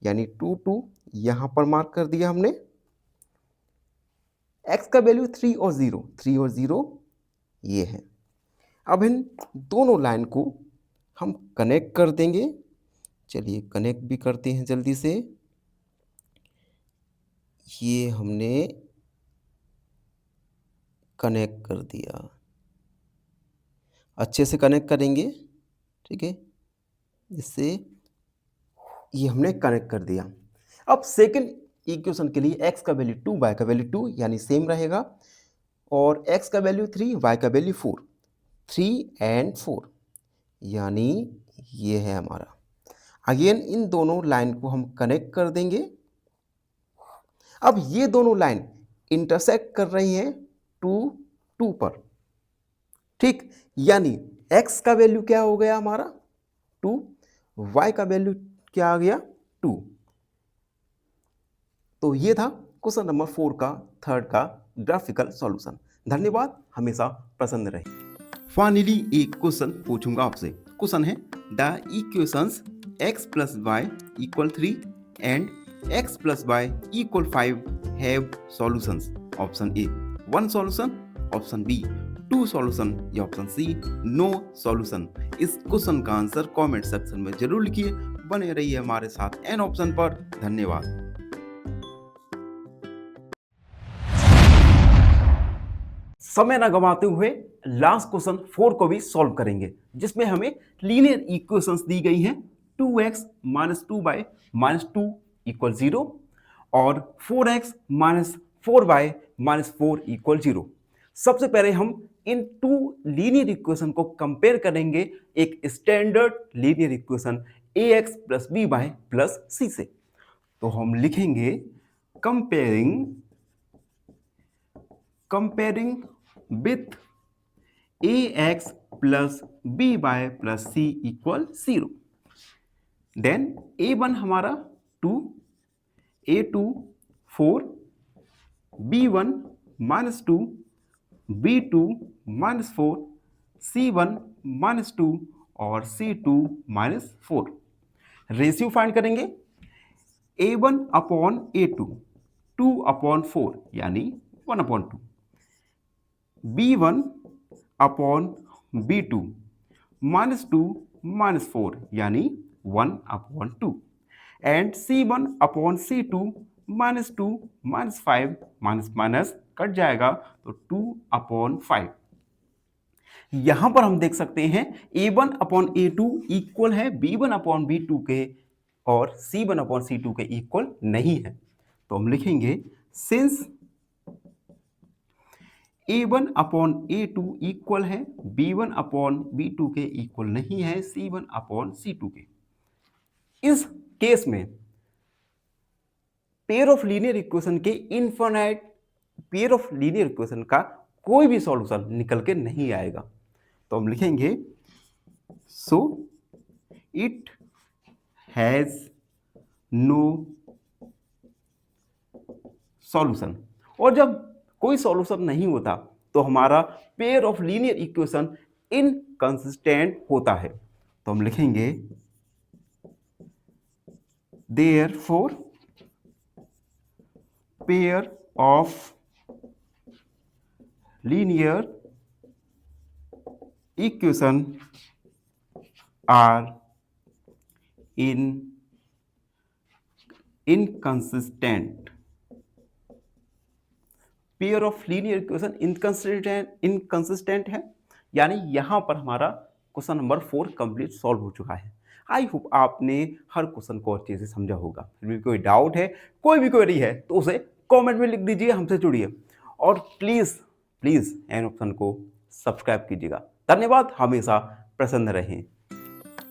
यानी 2, 2 यहां पर मार्क कर दिया हमने। x का वैल्यू 3 और 0 ये है। अब इन दोनों लाइन को हम कनेक्ट कर देंगे। चलिए कनेक्ट भी करते हैं जल्दी से। ये हमने कनेक्ट कर दिया, अच्छे से कनेक्ट करेंगे, ठीक है, जिससे ये हमने कनेक्ट कर दिया। अब सेकंड इक्वेशन के लिए x का वैल्यू 2, y का वैल्यू 2 यानी सेम रहेगा, और x का वैल्यू 3, y का वैल्यू 4, 3 एंड 4 यानी ये है हमारा। अगेन इन दोनों लाइन को हम कनेक्ट कर देंगे। अब ये दोनों लाइन इंटरसेक्ट कर रही हैं 2 पर, ठीक, यानी x का वैल्यू क्या हो गया हमारा 2, y का वैल्यू क्या आ गया 2। तो ये था क्वेश्चन नंबर 4 का थर्ड का ग्राफिकल सॉल्यूशन। धन्यवाद, हमेशा प्रसन्न रहे। फाइनली एक क्वेश्चन पूछूंगा आपसे। क्वेश्चन है the equations x plus Y equal 3 and x plus Y equal 5 have solutions. Option A 1 solution, option B 2 solution या ऑप्शन सी नो सॉल्यूशन। इस क्वेश्चन का आंसर कमेंट सेक्शन में जरूर लिखिए। बने रहिए हमारे साथ एन ऑप्शन पर। धन्यवाद। समय न गंवाते हुए लास्ट क्वेश्चन 4 को भी सॉल्व करेंगे, जिसमें हमें लीनियर इक्वेशंस दी गई हैं 2x minus 2y minus 2 equal 0 और 4x minus 4y minus 4 equal 0। सबसे पहले हम इन टू लीनियर इक्वेशन को कंपेयर करेंगे एक standard linear equation ax plus by plus c से। तो हम लिखेंगे comparing with ax plus by plus c equal 0। Then a1 हमारा 2, a2 4, b1 minus 2, b2 minus 4, c1 minus 2 और c2 माइनस 4। रेशियो फाइंड करेंगे a1 अपॉन a2 2 अपॉन 4 यानी 1 upon 2, b1 upon b2 minus 2 minus 4 यानी 1 upon 2 and c1 upon c2 minus 2 minus 5 minus minus cut जाएगा तो 2 upon 5। यहां पर हम देख सकते हैं a1 अपॉन a2 इक्वल है b1 अपॉन b2 के और c1 अपॉन c2 के इक्वल नहीं है। तो हम लिखेंगे since a1 upon a2 equal है b1 अपॉन b2 के इक्वल नहीं है c1 अपॉन c2 के। इस केस में पेयर ऑफ लीनियर इक्वेशन के infinite pair of linear equation का कोई भी सॉल्यूशन निकल के नहीं आएगा। तो हम लिखेंगे so it has no solution. और जब कोई सॉल्यूशन नहीं होता तो हमारा pair of linear equation inconsistent होता है। तो हम लिखेंगे therefore pair of linear equation are inconsistent. Pair of linear equation inconsistent है, यानी यहां पर हमारा क्वेश्चन नंबर 4 कंप्लीट सॉल्व हो चुका है। आई होप आपने हर क्वेश्चन को अच्छे से समझा होगा। फिर भी कोई डाउट है, कोई भी क्वेरी है तो उसे कमेंट में लिख दीजिए, हमसे जुड़िए और प्लीज प्लीज एन ऑप्शन को सब्सक्राइब कीजिएगा। धन्यवाद, हमेशा प्रसन्न रहें।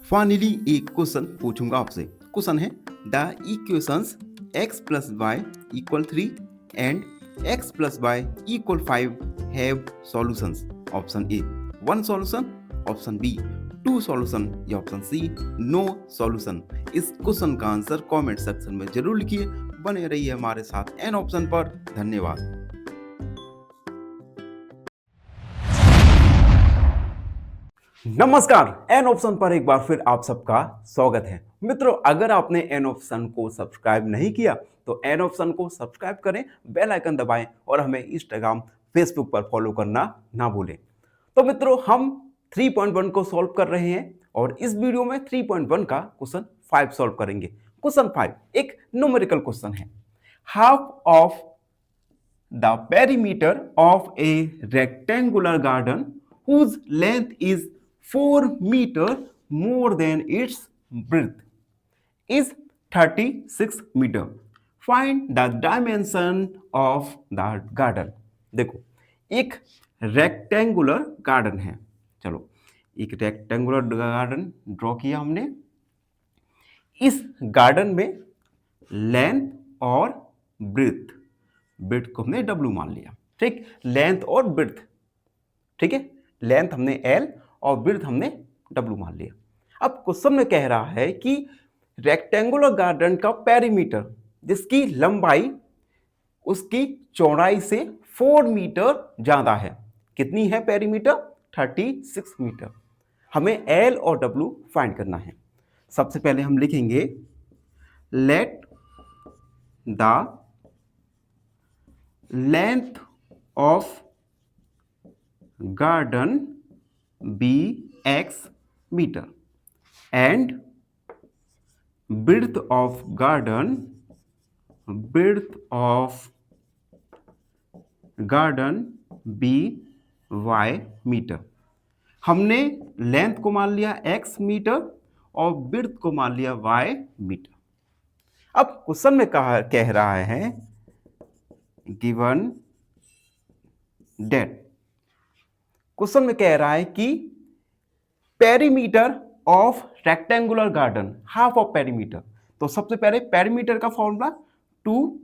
फाइनली एक क्वेश्चन पूछूंगा आपसे। क्वेश्चन है the equations x plus y equal 3 and x plus y equal 5 have solutions. Option A 1 solution, option B 2 solution या ऑप्शन C no solution। इस क्वेश्चन का आंसर कमेंट सेक्शन में जरूर लिखिए। बने रहिए हमारे साथ एन ऑप्शन पर। धन्यवाद। नमस्कार, एन ऑप्शन पर एक बार फिर आप सबका स्वागत है। मित्रों, अगर आपने एन ऑप्शन को सब्सक्राइब नहीं किया तो एन ऑप्शन को सब्सक्राइब करें, बेल आइकन दबाएं और हमें इंस्टाग्राम, फेसबुक पर फॉलो करना ना भूलें। तो मित्रों, हम 3.1 को सॉल्व कर रहे हैं और इस वीडियो में 3.1 का क्वेश्चन 5 सॉल्व करेंगे। क्वेश्चन 5 एक न्यूमेरिकल क्वेश्चन है। Half of the perimeter of A rectangular garden whose length is 4 meter more than its breadth is 36 meter. Find the dimension of the garden. देखो, एक रेक्टेंगुलर गार्डन है। चलो, एक rectangular garden draw किया हमने। इस garden में लेंथ और ब्रेथ, ब्रेथ को हमने W मान लिया। ठीक, लेंथ और ब्रेथ, ठीक है, लेंथ हमने L और ब्रेथ हमने W मान लिया। अब क्वेश्चन में कह रहा है कि रेक्टेंगुलर गार्डन का पेरीमीटर, जिसकी लंबाई उसकी चौड़ाई से 4 मीटर ज्यादा है। कितनी है पेरीमीटर? 36 मीटर। हमें L और W फाइंड करना है। सबसे पहले हम लिखेंगे let the length of garden be x meter and width of garden be y metre. हमने लेंथ को मान लिया x मीटर और विड्थ को मान लिया y मीटर। अब क्वेश्चन में कह रहा है गिवन डेट, क्वेश्चन में कह रहा है कि perimeter of rectangular garden, half of perimeter. तो सबसे पहले पेरीमीटर का फॉर्मूला 2,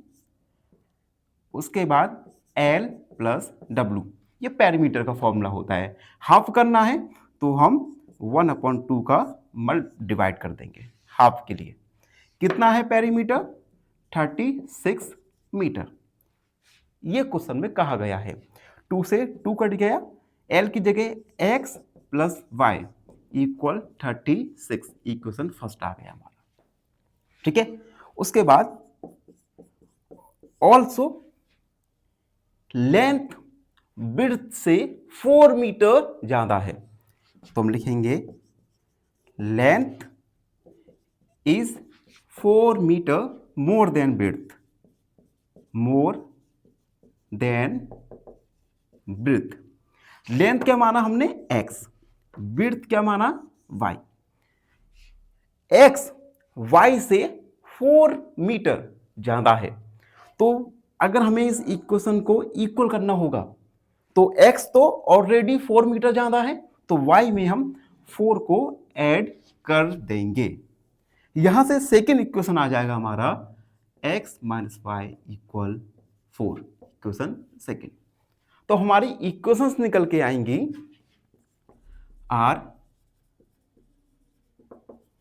उसके बाद L प्लस W, ये पेरीमीटर का फॉर्मूला होता है। हाफ करना है तो हम 1/2 का डिवाइड कर देंगे हाफ के लिए। कितना है पेरीमीटर? 36 मीटर। ये क्वेश्चन में कहा गया है। 2 से 2 कट गया, L की जगह x plus Y equal 36, equation first आ गया हमारा। ठीक है, उसके बाद ऑल्सो लेंथ विड्थ से 4 मीटर ज्यादा है। तो हम लिखेंगे length is 4 metre more than width, more than breadth. Length क्या माना हमने? x, ब्रेथ क्या माना? y। x y से 4 मीटर ज्यादा है। तो अगर हमें इस इक्वेशन को इक्वल करना होगा तो x तो ऑलरेडी 4 मीटर ज्यादा है, तो y में हम 4 को ऐड कर देंगे। यहां से सेकेंड इक्वेशन आ जाएगा हमारा x minus y equal 4, equation second. तो हमारी इक्वेशंस निकल के आएंगी आर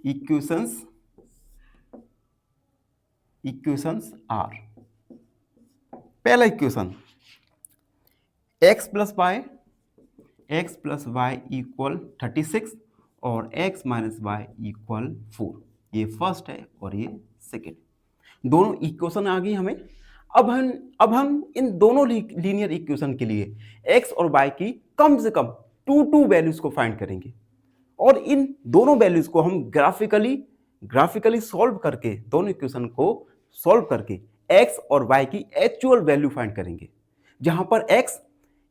इक्वेशंस आर। पहला equation x plus y x plus Y equal 36 और x माइनस वाई इक्वल 4। ये फर्स्ट है और ये सेकेंड। दोनों इक्वेशन आ गई हमें। अब हम इन दोनों लीनियर इक्वेशन के लिए x और y की कम से कम टू वैल्यूज को फाइंड करेंगे और इन दोनों वैल्यूज को हम ग्राफिकली सॉल्व करके, दोनों इक्वेशन को सॉल्व करके x और y की एक्चुअल वैल्यू फाइंड करेंगे, जहां पर x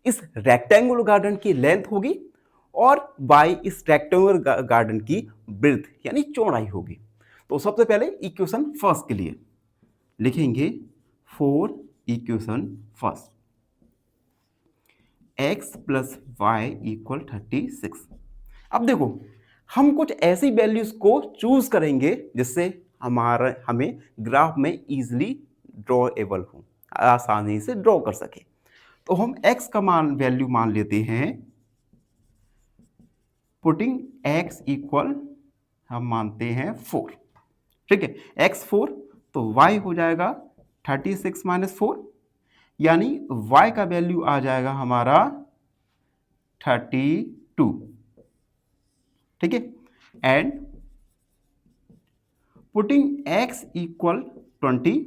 इस रेक्टेंगुलर गार्डन की लेंथ होगी और y इस रेक्टेंगुलर गार्डन की ब्रेड्थ यानी चौड़ाई होगी। तो सबसे पहले इक्वेशन फर्स्ट के लिए लिखेंगे for equation first x plus Y equal 36। अब देखो, हम कुछ ऐसी वैल्यूज को चूज करेंगे जिससे हमें ग्राफ में इजीली ड्रॉएबल हो, आसानी से ड्रॉ कर सके। तो हम x का वैल्यू मान लेते हैं, पुटिंग x इक्वल हम मानते हैं 4। ठीक है, x 4 तो y हो जाएगा 36 माइनस 4, यानी y का वैल्यू आ जाएगा हमारा 32। ठीक है, एंड पुटिंग x इक्वल 20,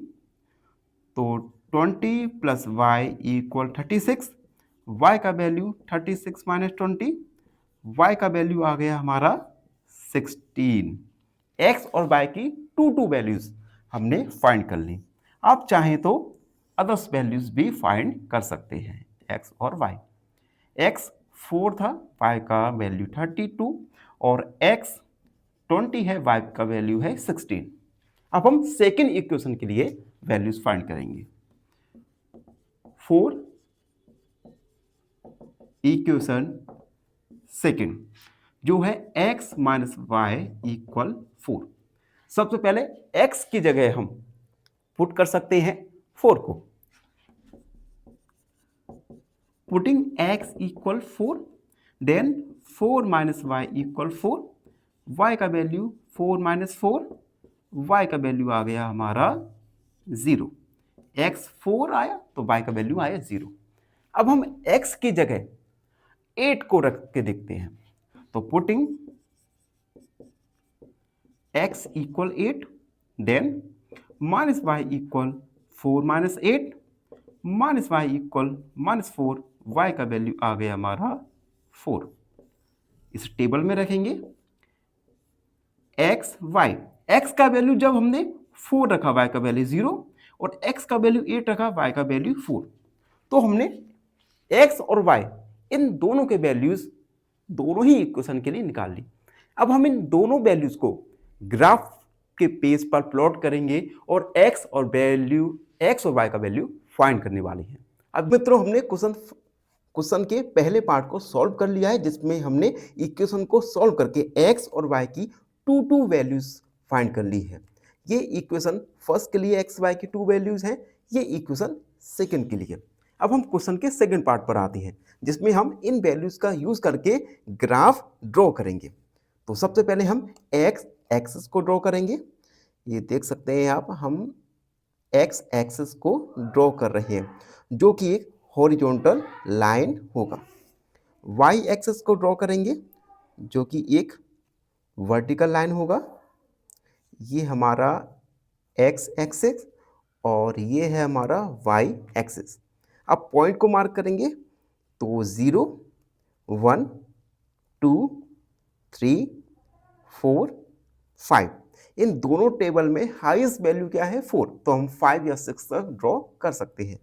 तो 20 प्लस y इक्वल 36, y का वैल्यू 36 माइनस 20, y का वैल्यू आ गया हमारा 16। x और y की टू वैल्यूज हमने फाइंड कर ली। आप चाहें तो अदर्स वैल्यूज भी फाइंड कर सकते हैं x और y। x 4 था, y का वैल्यू 32 और x 20 है, y का वैल्यू है 16। अब हम सेकेंड इक्वेशन के लिए वैल्यूज फाइंड करेंगे। फॉर इक्वेशन सेकेंड जो है x माइनस वाई इक्वल 4। सबसे पहले x की जगह हम पुट कर सकते हैं 4 को। Putting x equal 4, then 4 minus y equal 4, y का वैल्यू 4 माइनस 4, y का वैल्यू आ गया हमारा 0। x 4 आया तो y का वैल्यू आया 0। अब हम x की जगह 8 को रख के देखते हैं, तो putting x equal 8, then minus y equal 4 minus 8, minus y equal minus 4, y का वैल्यू आ गया हमारा 4। इस टेबल में रखेंगे x y, x का वैल्यू जब हमने 4 रखा, y का वैल्यू 0, और x का वैल्यू 8 रखा, y का वैल्यू 4, तो हमने x और y इन दोनों के वैल्यूज दोनों ही इक्वेशन के लिए निकाल ली। अब हम इन दोनों वैल्यूज को ग्राफ के पेज पर प्लॉट करेंगे और x और y का वैल्यू फाइंड करने वाले हैं। अब मित्रों, हमने क्वेश्चन के पहले पार्ट को सॉल्व कर लिया है, जिसमें हमने इक्वेशन को सॉल्व करके x और y की टू वैल्यूज फाइंड कर ली है। ये इक्वेशन फर्स्ट के लिए x y की टू वैल्यूज हैं, ये इक्वेशन सेकंड के लिए। अब हम क्वेश्चन के सेकंड पार्ट पर आते हैं, जिसमें हम इन वैल्यूज का यूज करके ग्राफ ड्रॉ करेंगे। तो सबसे पहले हम x एक्सिस को ड्रॉ करेंगे। ये देख सकते हैं आप, हम x एक्सिस को ड्रॉ कर रहे हैं, जो कि एक हॉरिजॉन्टल लाइन होगा। y एक्सिस को ड्रॉ करेंगे, जो कि एक वर्टिकल लाइन होगा। ये हमारा x एक्सिस और ये है हमारा y एक्सिस। अब पॉइंट को मार्क करेंगे, तो 0 1 2 3 4 5, इन दोनों टेबल में हाईएस्ट वैल्यू क्या है 4, तो हम 5 या 6 तक ड्रॉ कर सकते हैं।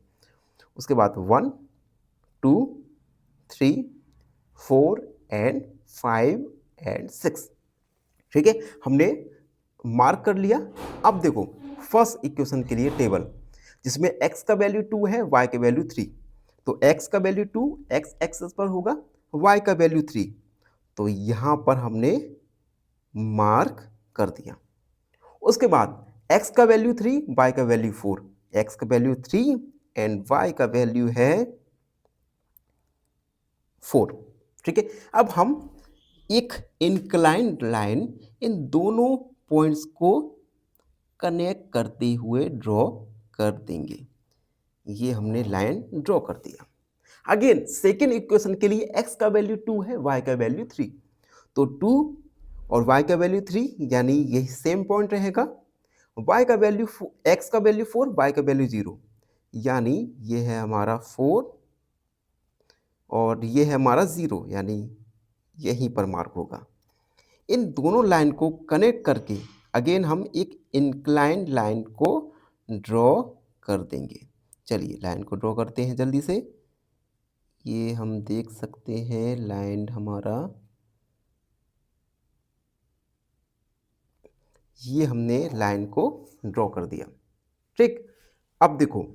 उसके बाद 1 2 3 4 एंड 5 एंड 6। ठीक है, हमने मार्क कर लिया। अब देखो फर्स्ट इक्वेशन के लिए टेबल, जिसमें x का वैल्यू 2 है, y का वैल्यू 3, तो x का वैल्यू 2 x एक्सिस पर होगा, y का वैल्यू 3, तो यहां पर हमने मार्क कर दिया। उसके बाद x का वैल्यू 3, y का वैल्यू 4, x का वैल्यू 3 एंड y का वैल्यू है 4। ठीक है, अब हम एक इंक्लाइंड लाइन इन दोनों पॉइंट्स को कनेक्ट करते हुए ड्रॉ कर देंगे। ये हमने लाइन ड्रॉ कर दिया। अगेन सेकेंड इक्वेशन के लिए x का वैल्यू 2 है, y का वैल्यू 3, तो 2 और y का वैल्यू 3 यानी यही सेम पॉइंट रहेगा। y का वैल्यू x का वैल्यू 4, y का वैल्यू 0, यानी ये है हमारा 4 और ये है हमारा 0, यानी यहीं पर मार्क होगा। इन दोनों लाइन को कनेक्ट करके अगेन हम एक इंक्लाइंड लाइन को ड्रॉ कर देंगे। चलिए लाइन को ड्रॉ करते हैं जल्दी से। ये हम देख सकते हैं लाइन हमारा, ये हमने लाइन को ड्रॉ कर दिया। ठीक, अब देखो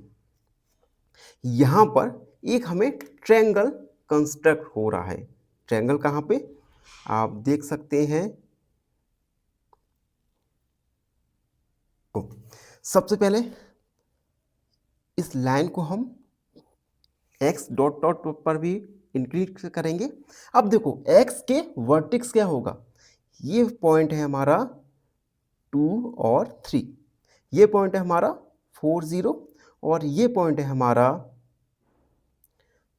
यहाँ पर एक हमें ट्रायंगल कंस्ट्रक्ट हो रहा है। ट्रायंगल कहाँ पे आप देख सकते हैं। सबसे पहले इस लाइन को हम x डॉट डॉट पर भी इंक्रीज करेंगे। अब देखो x के वर्टेक्स क्या होगा, ये पॉइंट है हमारा 2 और 3, ये पॉइंट है हमारा 4 0 और ये पॉइंट है हमारा,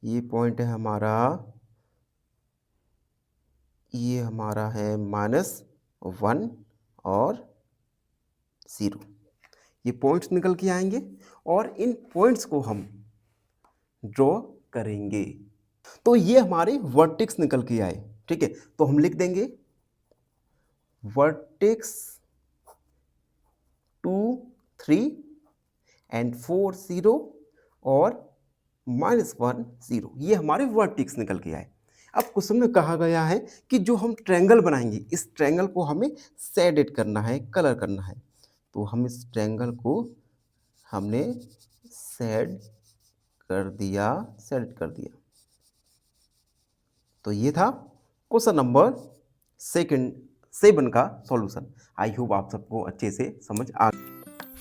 ये पॉइंट है हमारा, ये हमारा है -1 और 0। ये पॉइंट्स निकल के आएंगे और इन पॉइंट्स को हम ड्रॉ करेंगे। तो ये हमारे वर्टेक्स निकल के आए। ठीक है, तो हम लिख देंगे वर्टेक्स 2 3 एंड 4 0 और -1 0, ये हमारे वर्टेक्स निकल के आए। अब क्वेश्चन में कहा गया है कि जो हम ट्रायंगल बनाएंगे, इस ट्रायंगल को हमें शेडेड करना है, कलर करना है। तो हम इस ट्रायंगल को हमने शेड कर दिया, सेलेक्ट कर दिया। तो ये था क्वेश्चन नंबर 7 का सॉल्यूशन। आई होप आप सबको अच्छे से समझ आ।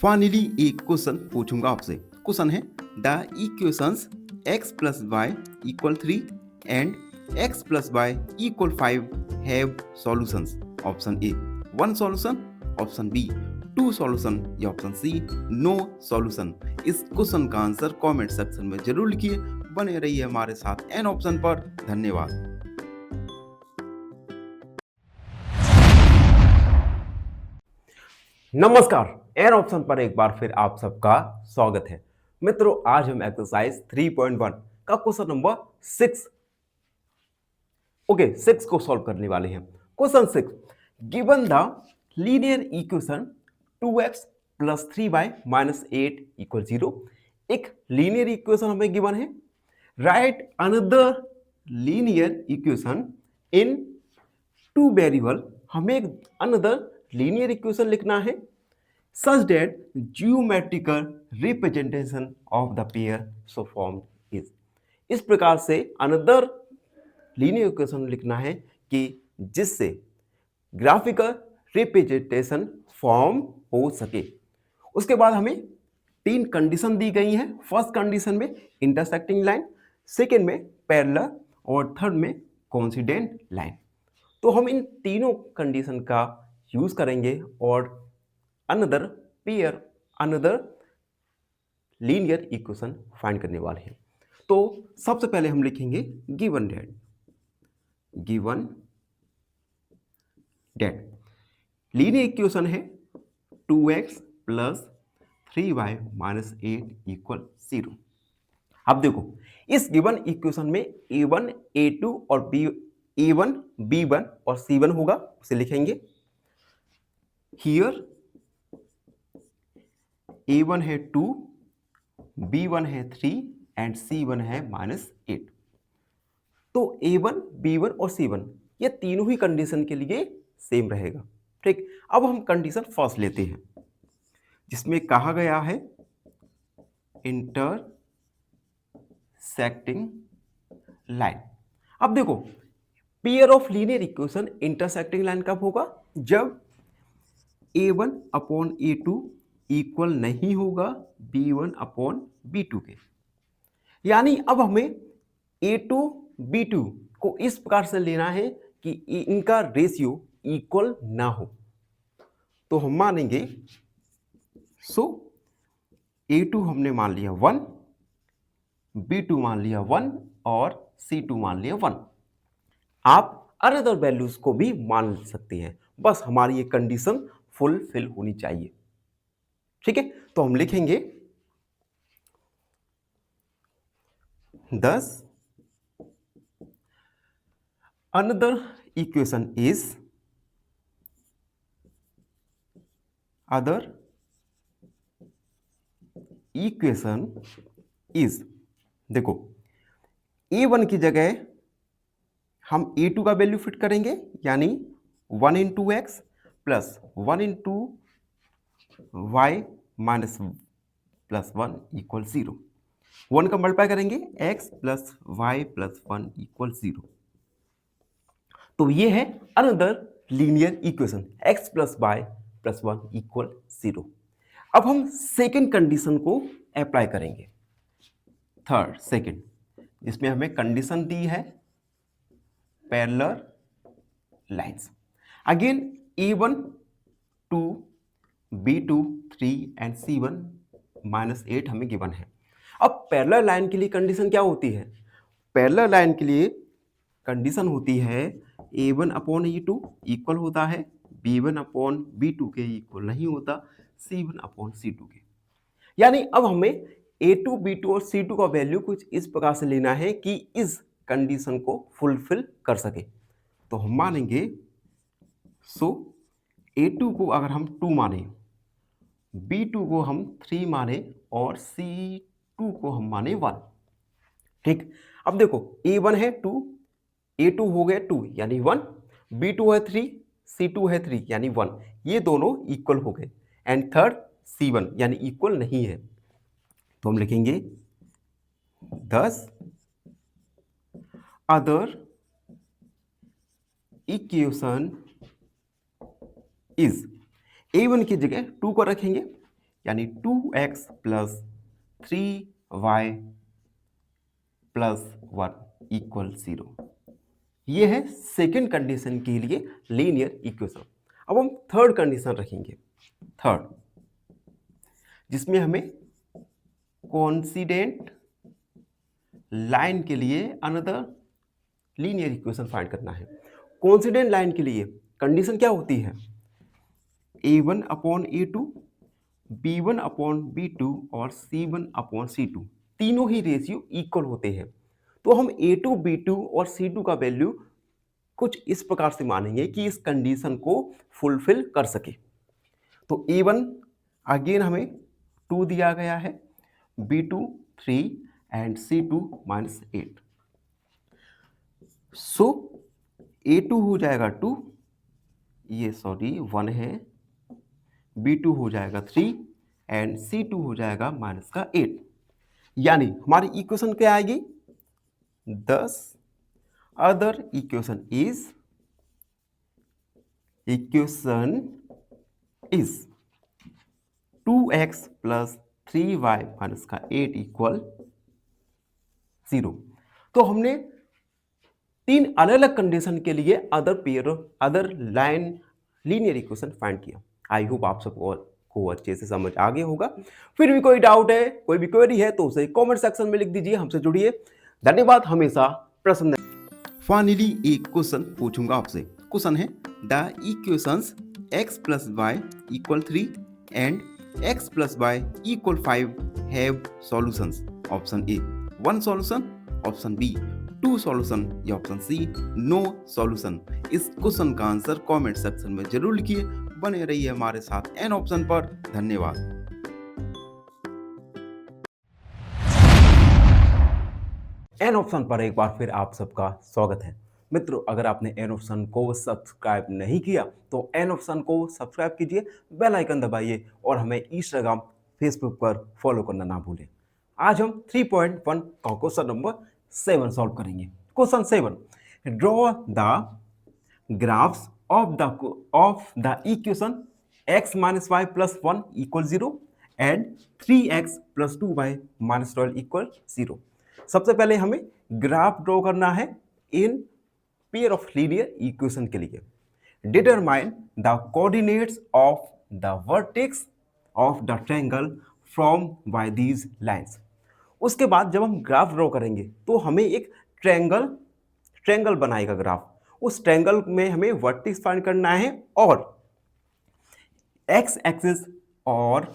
फाइनली एक क्वेश्चन पूछूंगा आपसे। क्वेश्चन है the equations x + y = 3 and x + y = 5 have solutions. Option A 1 solution, option B 2 solution या ऑप्शन सी नो सॉल्यूशन। इस क्वेश्चन का आंसर कमेंट सेक्शन में जरूर लिखिए। बने रहिए हमारे साथ एन ऑप्शन पर। धन्यवाद। नमस्कार, एन ऑप्शन पर एक बार फिर आप सबका स्वागत है। मित्रों, आज हम एक्सरसाइज 3.1 का क्वेश्चन नंबर 6 को सॉल्व करने वाले हैं। Question 6, given the linear equation 2x + 3y - 8 = 0। एक लीनियर इक्वेशन हमें गिवन है। Right another linear equation in 2 variable. हमें एक अनदर लीनियर इक्वेशन लिखना है such that geometrical representation of the pair so formed is। इस प्रकार से अनदर लीनियर इक्वेशन लिखना है कि जिससे ग्राफिकल रिप्रेजेंटेशन फॉर्म हो सके। उसके बाद हमें 3 कंडीशन दी गई हैं। फर्स्ट कंडीशन में इंटरसेक्टिंग लाइन, सेकेंड में पैरेलल और थर्ड में कोइंसिडेंट लाइन। तो हम इन तीनों कंडीशन का यूज करेंगे और अनदर लीनियर इक्वेशन फाइंड करने वाले हैं। तो सबसे पहले हम लिखेंगे गिवन डेट लीनियर इक्वेशन है 2x + 3y - 8 = 0। अब देखो इस गिवन इक्वेशन में a1 a2 और a1 b1 और c1 होगा, उसे लिखेंगे। हियर a1 है 2, b1 है 3 एंड c1 है -8। तो a1 b1 और c1 ये तीनों ही कंडीशन के लिए सेम रहेगा। ठीक, अब हम कंडीशन फर्स्ट लेते हैं जिसमें कहा गया है इंटरसेक्टिंग लाइन। अब देखो pair of linear equation intersecting line कब होगा, जब a1/a2 इक्वल नहीं होगा b1/b2 के। यानी अब हमें a2 b2 को इस प्रकार से लेना है कि इनका रेशियो इक्वल ना हो। तो हम मानेंगे a2 हमने मान लिया 1, b2 मान लिया 1 और C2 मान लिया 1। आप अदर वैल्यूज को भी मान सकते हैं, बस हमारी ये कंडीशन फुलफिल होनी चाहिए। ठीक है, तो हम लिखेंगे 10 another equation is other equation is, देखो a1 की जगह हम a2 का वैल्यू फिट करेंगे, यानी 1 into x plus 1 into y minus plus 1 equal 0। 1 का मल्टीप्लाई करेंगे x plus y plus 1 equal 0। तो ये है another linear equation x plus y plus 1 equal 0। अब हम सेकेंड कंडीशन को अप्लाई करेंगे, थर्ड सेकेंड, जिसमें हमें कंडीशन दी है parallel lines. Again a1 2 b2 3 and c1 -8 हमें गिवन है। अब पैरेलल लाइन के लिए कंडीशन क्या होती है? पैरेलल लाइन के लिए कंडीशन होती है a1 अपॉन a2 इक्वल होता है b1 अपॉन b2 के इक्वल नहीं होता c1 अपॉन c2 के। यानी अब हमें a2 b2 और c2 का वैल्यू कुछ इस प्रकार से लेना है कि इस कंडीशन को फुलफिल कर सके। तो हम मानेंगे a2 को अगर हम 2 माने, b2 को हम 3 माने और c2 को हम माने 1। ठीक, अब देखो a1 है 2, a2 हो गया 2 यानी 1, b2 है 3, c2 है 3 यानी 1, ये दोनों इक्वल हो गए। एंड थर्ड c1 यानी इक्वल नहीं है, तो हम लिखेंगे 10 अदर इक्वेशन इज, a1 की जगह 2 को रखेंगे यानी 2x प्लस 3y प्लस 1 इक्वल 0। ये है सेकेंड कंडीशन के लिए लीनियर इक्वेशन। अब हम थर्ड कंडीशन रखेंगे, थर्ड, जिसमें हमें कोइंसिडेंट लाइन के लिए अनदर लीनियर इक्वेशन फाइंड करना है। कोइंसिडेंट लाइन के लिए कंडीशन क्या होती है? a1 upon a2, b1 upon b2 और c1 अपॉन c2 तीनों ही रेशियो इक्वल होते हैं। तो हम a2 b2 और c2 का वैल्यू कुछ इस प्रकार से मानेंगे कि इस कंडीशन को फुलफिल कर सके। तो a1 अगेन हमें 2 दिया गया है, b2 3 and c2 -8। So a2 हो जाएगा 2, ये सॉरी 1 है, b2 हो जाएगा 3 एंड c2 हो जाएगा -8। यानी हमारी इक्वेशन क्या आएगी? 10 अदर इक्वेशन इज 2x प्लस 3y -8 इक्वल 0। तो हमने 3 अलग अलग कंडीशन के लिए other line linear equation find किया। आई होप आप सबको अच्छे से समझ आ गया होगा। फिर भी कोई डाउट है, कोई भी क्वेरी है तो उसे कमेंट सेक्शन में लिख दीजिए, हमसे जुड़िए। धन्यवाद, हमेशा प्रसन्न। फाइनली एक क्वेश्चन पूछूंगा आपसे। क्वेश्चन है the equations x plus Y equal 3 and x plus Y equal 5 have solutions. Option A 1 solution, option B 2 solution या ऑप्शन सी नो सॉल्यूशन। इस क्वेश्चन का आंसर कमेंट सेक्शन में जरूर लिखिए। बने रहिए हमारे साथ एन ऑप्शन पर। धन्यवाद। एन ऑप्शन पर एक बार फिर आप सबका स्वागत है। मित्रों, अगर आपने एन ऑप्शन को सब्सक्राइब नहीं किया तो एन ऑप्शन को सब्सक्राइब कीजिए, बेल आइकन दबाइए और हमें इंस्टाग्राम फेसबुक पर फॉलो करना ना भूलें। आज हम 3.1 का क्वेश्चन नंबर 7 सॉल्व करेंगे। Question 7, draw the graphs of the equation x minus y plus 1 equal 0 and 3x plus 2y minus 12 equal 0। सबसे पहले हमें ग्राफ ड्रॉ करना है इन पेयर ऑफ लीनियर इक्वेशन के लिए। Determine the coordinates of the vertex of the triangle from by these lines. उसके बाद जब हम ग्राफ ड्रॉ करेंगे तो हमें एक ट्रायंगल बनाएगा ग्राफ। उस ट्रायंगल में हमें वर्टेक्स फाइंड करना है और एक्स एक्सिस और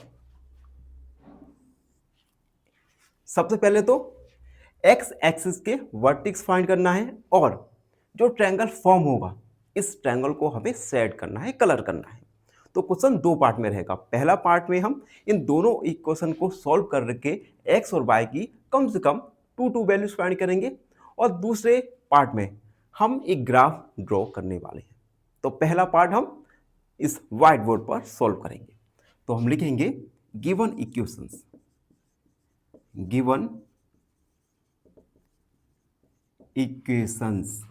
सबसे पहले तो एक्स एक्सिस के वर्टेक्स फाइंड करना है और जो ट्रायंगल फॉर्म होगा इस ट्रायंगल को हमें सेट करना है, कलर करना है। तो क्वेश्चन दो पार्ट में रहेगा। पहला पार्ट में हम इन दोनों इक्वेशन को सॉल्व करके एक्स और वाई की कम से कम टू वैल्यूज फाइंड करेंगे और दूसरे पार्ट में हम एक ग्राफ ड्रॉ करने वाले हैं। तो पहला पार्ट हम इस व्हाइट बोर्ड पर सॉल्व करेंगे। तो हम लिखेंगे given equations, given equations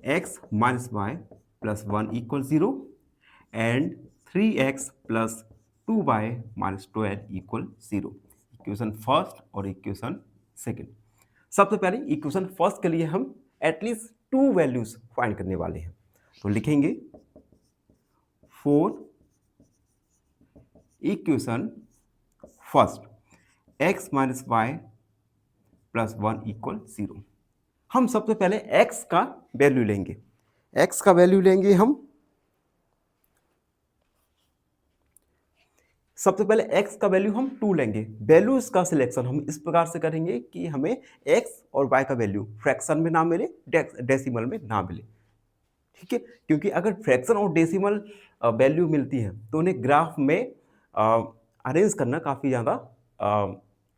x minus y plus 1 equals 0 and 3x plus 2y minus 12 equal 0। Equation first और इक्वेशन सेकंड। सबसे पहले इक्वेशन फर्स्ट के लिए हम एटलीस्ट टू वैल्यूज फाइंड करने वाले हैं। तो लिखेंगे 4 equation first x minus y plus 1 equal 0। हम सबसे पहले x का वैल्यू लेंगे। x का वैल्यू लेंगे हम सबसे पहले x का वैल्यू हम 2 लेंगे। वैल्यूज का सिलेक्शन हम इस प्रकार से करेंगे कि हमें x और y का वैल्यू फ्रैक्शन में ना मिले, डेसिमल में ना मिले। ठीक है, क्योंकि अगर फ्रैक्शन और डेसिमल वैल्यू मिलती है तो उन्हें ग्राफ में अरेंज करना काफ़ी ज़्यादा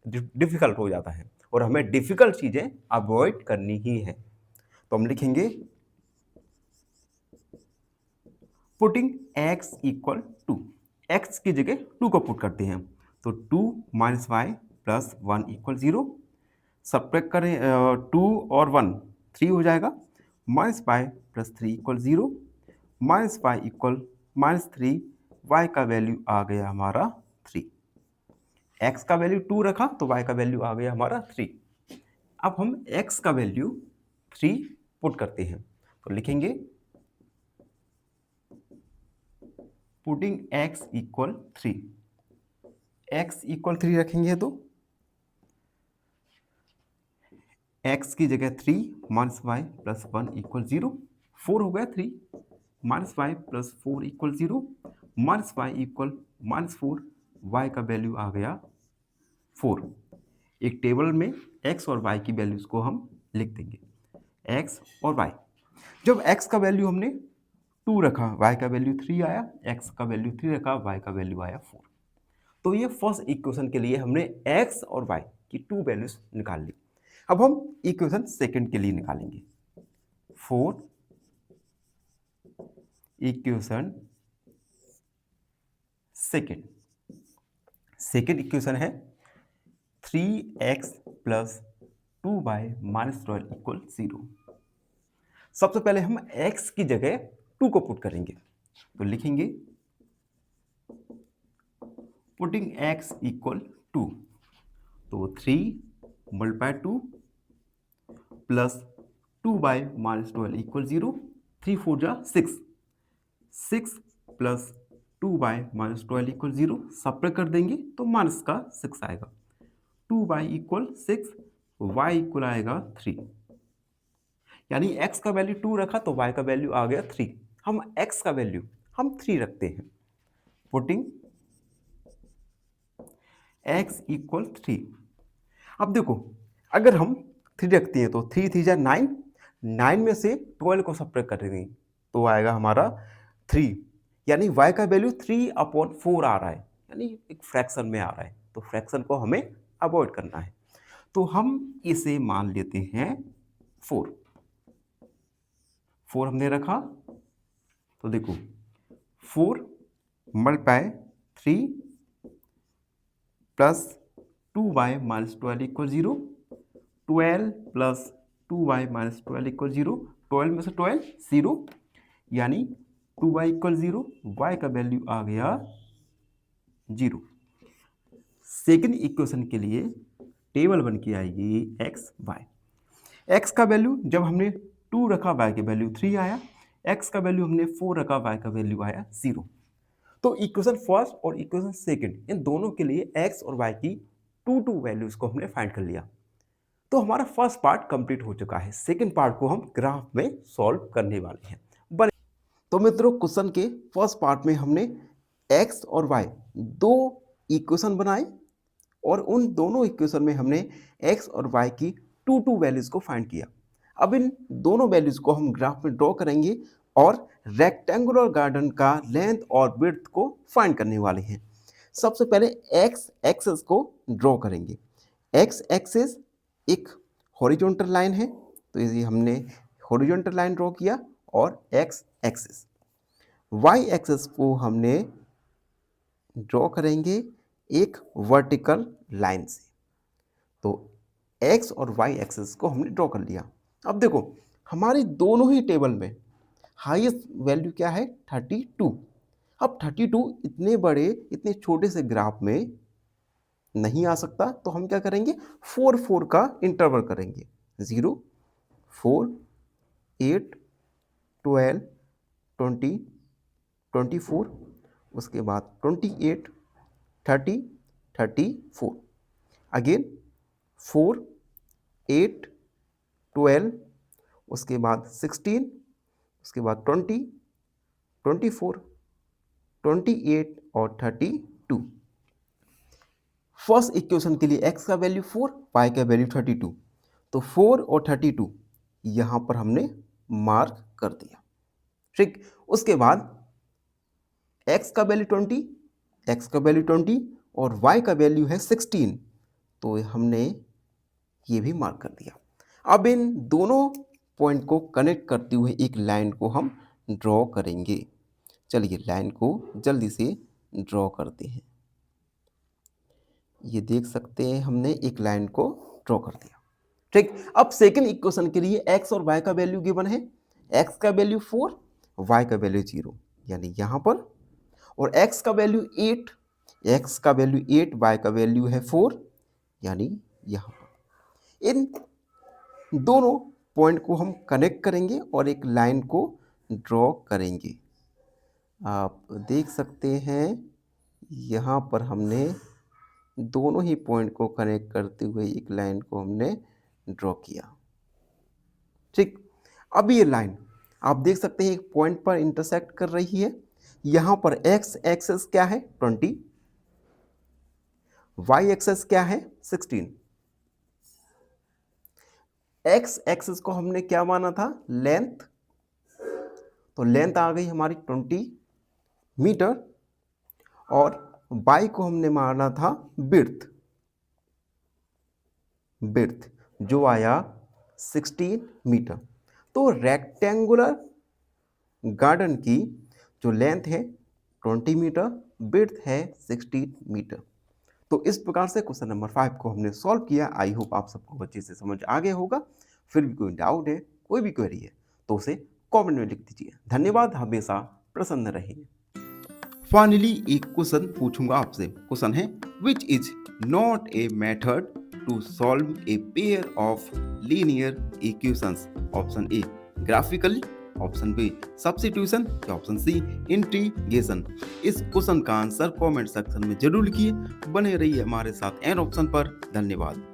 डिफिकल्ट हो जाता है और हमें डिफिकल्ट चीज़ें अवॉइड करनी ही है। तो हम लिखेंगे putting x equal to, x की जगह 2 को पुट करते हैं। तो 2 minus y plus 1 equal 0। Subtract करें 2 और 1 3 हो जाएगा। Minus y plus 3 equal 0, minus y equal minus 3, y का वैल्यू आ गया हमारा 3। x का वैल्यू 2 रखा तो y का वैल्यू आ गया हमारा 3। अब हम x का वैल्यू 3 पुट करते हैं। तो लिखेंगे putting x equal 3, x equal 3 रखेंगे तो x की जगह 3 माइनस वाई प्लस 1 इक्वल 0। 4 हो गया 3 minus y plus 4 equal 0, minus y equal minus 4, y का वैल्यू आ गया 4। एक टेबल में x और y की वैल्यूज को हम लिख देंगे, x और y। जब x का वैल्यू हमने 2 रखा, y का वैल्यू 3 आया, x का वैल्यू 3 रखा, y का वैल्यू आया 4। तो ये फर्स्ट इक्वेशन के लिए हमने x और y की 2 वैल्यूज निकाल ली। अब हम इक्वेशन सेकंड के लिए निकालेंगे। 4 इक्वेशन सेकंड इक्वेशन है 3x plus 2y minus 12 equal 0। सबसे पहले हम x की जगह 2 को पुट करेंगे। तो लिखेंगे पुटिंग x इक्वल 2, तो 3 multiply 2 plus 2y minus 12 equal 0। 3 4 जा 6, 6 plus 2y minus 12 equal 0। Subtract कर देंगे तो माइनस का 6 आएगा। 2y इक्वल 6, y इक्वल आएगा 3। यानी x का वैल्यू 2 रखा तो y का वैल्यू आ गया 3। हम x का वैल्यू हम 3 रखते हैं। Putting x equal 3। अब देखो अगर हम 3 रखते हैं तो 3 3 जा 9, 9 में से 12 को सब्ट्रैक्ट करेंगे तो आएगा हमारा 3। यानी y का वैल्यू 3/4 आ रहा है, यानी एक फ्रैक्शन में आ रहा है। तो फ्रैक्शन को हमें अवॉइड करना है। तो हम इसे मान लेते हैं 4। 4 हमने रखा तो देखो 4 multiply 3 plus 2y minus 12 equal 0, 12 plus 2y minus 12 equal 0, 12 में से 12 0, यानी 2y इक्वल 0, y का वैल्यू आ गया 0। सेकेंड इक्वेशन के लिए टेबल बन के आएगी x y। x का वैल्यू जब हमने 2 रखा y का वैल्यू 3 आया, x का वैल्यू हमने 4 रखा y का वैल्यू आया 0। तो इक्वेशन फर्स्ट और इक्वेशन सेकंड इन दोनों के लिए x और y की टू वैल्यूज को हमने फाइंड कर लिया। तो हमारा फर्स्ट पार्ट कंप्लीट हो चुका है। सेकंड पार्ट को हम ग्राफ में सॉल्व करने वाले हैं। तो मित्रों, क्वेश्चन के फर्स्ट पार्ट में हमने x और y दो इक्वेशन बनाए और उन दोनों इक्वेशन में हमने x और y की टू वैल्यूज को फाइंड किया। अब इन दोनों वैल्यूज को हम ग्राफ में ड्रॉ करेंगे और रेक्टेंगुलर गार्डन का लेंथ और विड्थ को फाइंड करने वाले हैं। सबसे पहले x एक्सिस को ड्रॉ करेंगे। x एक्सिस एक हॉरिजॉन्टल लाइन है, तो ये हमने हॉरिजॉन्टल लाइन ड्रॉ किया, और x एक्सिस, y एक्सिस को हमने ड्रॉ करेंगे एक वर्टिकल लाइन से। तो x और y एक्सिस को हमने ड्रॉ कर लिया। अब देखो, हमारी दोनों ही टेबल में हाईएस्ट वैल्यू क्या है, 32। अब 32 इतने बड़े इतने छोटे से ग्राफ में नहीं आ सकता, तो हम क्या करेंगे, 4 का इंटरवल करेंगे। 0, 4, 8, 12, 20, 24, उसके बाद 28, 30, 34, अगेन 4, 8, 12, उसके बाद 16, उसके बाद 20, 24, 28 और 32। फर्स्ट इक्वेशन के लिए x का वैल्यू 4, y का वैल्यू 32, तो 4 और 32 यहाँ पर हमने मार्क कर दिया। ठीक, उसके बाद x का वैल्यू 20, x का वैल्यू 20 और y का वैल्यू है 16, तो हमने ये भी मार्क कर दिया। अब इन दोनों पॉइंट को कनेक्ट करते हुए एक लाइन को हम ड्रॉ करेंगे। चलिए लाइन को जल्दी से ड्रॉ करते हैं। ये देख सकते हैं हमने एक लाइन को ड्रॉ कर दिया। ठीक, अब सेकंड इक्वेशन के लिए x और y का वैल्यू गिवन है। x का वैल्यू 4, y का वैल्यू 0, यानी यहाँ पर, और x का वैल्यू 8, x का वैल्यू 8, y का वैल्यू है 4, यानी यहाँ पर। इन दोनों पॉइंट को हम कनेक्ट करेंगे और एक लाइन को ड्रॉ करेंगे। आप देख सकते हैं यहाँ पर हमने दोनों ही पॉइंट को कनेक्ट करते हुए एक लाइन को हमने ड्रॉ किया। ठीक, अब ये लाइन आप देख सकते हैं एक पॉइंट पर इंटरसेक्ट कर रही है। यहाँ पर x एक्सिस क्या है, 20, y एक्सिस क्या है, 16। x एक्सिस को हमने क्या माना था, लेंथ, तो लेंथ आ गई हमारी 20 मीटर, और y को हमने माना था विड्थ, जो आया 16 मीटर। तो रेक्टेंगुलर गार्डन की जो लेंथ है 20 मीटर, विड्थ है 16 मीटर। तो इस प्रकार से क्वेश्चन नंबर 5 को हमने सॉल्व किया। आई होप आप सबको अच्छे से समझ आ गया होगा। फिर भी कोई डाउट है, कोई भी क्वेरी है, तो उसे कमेंट में लिख दीजिए। धन्यवाद, हमेशा प्रसन्न रहिए। फाइनली एक क्वेश्चन पूछूंगा आपसे। क्वेश्चन है, which is not a method to solve a pair of linear equations. Option A graphically, option B substitution, या ऑप्शन सी इंटीग्रेशन। इस क्वेश्चन का आंसर कमेंट सेक्शन में जरूर लिखिए। बने रहिए हमारे साथ एन ऑप्शन पर। धन्यवाद।